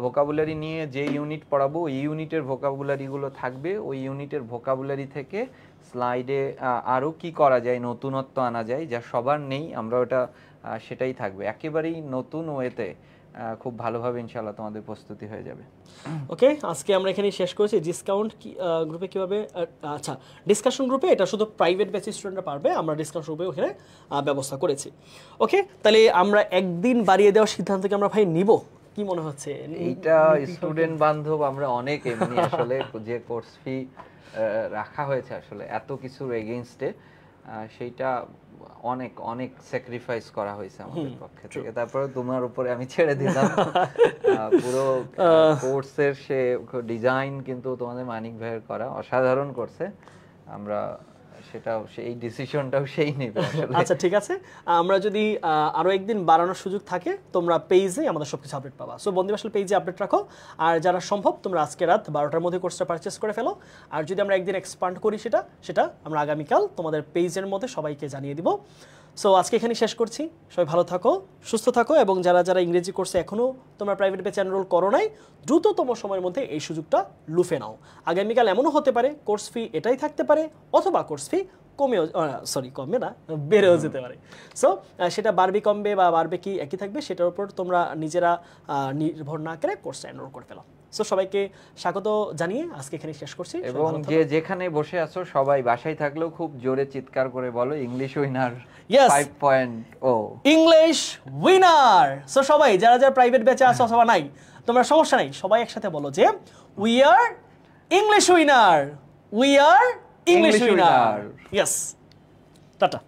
ভোকাবুলারি নিয়ে যে ইউনিট পড়াবো, ওই ইউনিটের ভোকাবুলারিগুলো থাকবে। ওই ইউনিটের ভোকাবুলারি থেকে স্লাইডে আরও কি করা যায়, নতুনত্ব আনা যায়, যা সবার নেই, আমরা ওটা সেটাই থাকবে। একেবারেই নতুন ওয়েতে খুব ভালোভাবে ইনশাআল্লাহ তোমাদের প্রস্তুতি হয়ে যাবে। ওকে, আজকে আমরা এখানেই শেষ করেছি। ডিসকাউন্ট গ্রুপে কীভাবে, আচ্ছা ডিসকাশন গ্রুপে এটা শুধু প্রাইভেট ব্যাচ স্টুডেন্টরা পারবে, আমরা ডিসকাশন গ্রুপে ওখানে ব্যবস্থা করেছি। ওকে, তাহলে আমরা একদিন বাড়িয়ে দেওয়ার সিদ্ধান্ত কি আমরা ভাই নিব, কি মনে হচ্ছে? এইটা স্টুডেন্ট বান্ধব, আমরা অনেক এমনি আসলে যে কোর্স ফি রাখা হয়েছে আসলে এত কিছুর এগেইনস্টে, সেইটা অনেক অনেক স্যাক্রিফাইস করা হয়েছে আমাদের পক্ষ থেকে। তারপরে তোমার উপরে আমি ছেড়ে দিলাম পুরো কোর্সের সে ডিজাইন, কিন্তু তোমাদের মানিক ভাইয়ের করা অসাধারণ করছে। আমরা সেটাও সেই ডিসিশনটাও সেই নেবে আসলে। আচ্ছা ঠিক আছে, আমরা যদি আরো একদিন বাড়ানোর সুযোগ থাকে তোমরা পেজে আমাদের সবকিছু আপডেট পাবা। সো বন্ধু আসলে পেজে আপডেট রাখো, আর যারা সম্ভব তোমরা আজকে রাত 12টার মধ্যে কোর্সটা পারচেস করে ফেলো। আর যদি আমরা একদিন এক্সপান্ড করি সেটা আমরা আগামীকাল তোমাদের পেজের মধ্যে সবাইকে জানিয়ে দিব। সো আজকে এখানে শেষ করছি, সবাই ভালো থাকো, সুস্থ থাকো, এবং যারা যারা ইংরেজি কোর্সে এখনও তোমরা প্রাইভেট ব্যাচে এনরোল করো নাই, দ্রুততম সময়ের মধ্যে এই সুযোগটা লুফে নাও। আগামীকাল এমনও হতে পারে কোর্স ফি এটাই থাকতে পারে, অথবা কোর্স ফি কমে না, বেড়েও যেতে পারে। সো সেটা বাড়বে কমবে বা বাড়বে কি একই থাকবে, সেটার উপর তোমরা নিজেরা নির্ভর না করে কোর্সটা এনরোল করে ফেলো। সো সবাইকে স্বাগত জানিয়ে আজকে এখানে শেষ করছি। এবং যে যেখানে বসে আছো সবাই বাসায় থাকলেও খুব জোরে চিৎকার করে বলো English winner 5.0, English winner. So সবাই যারা যারা প্রাইভেট ব্যাচে আছো অথবা নাই, তোমরা সমস্যা নাই, সবাই একসাথে বলো যে we are English winner, we are English winner. Yes, tata.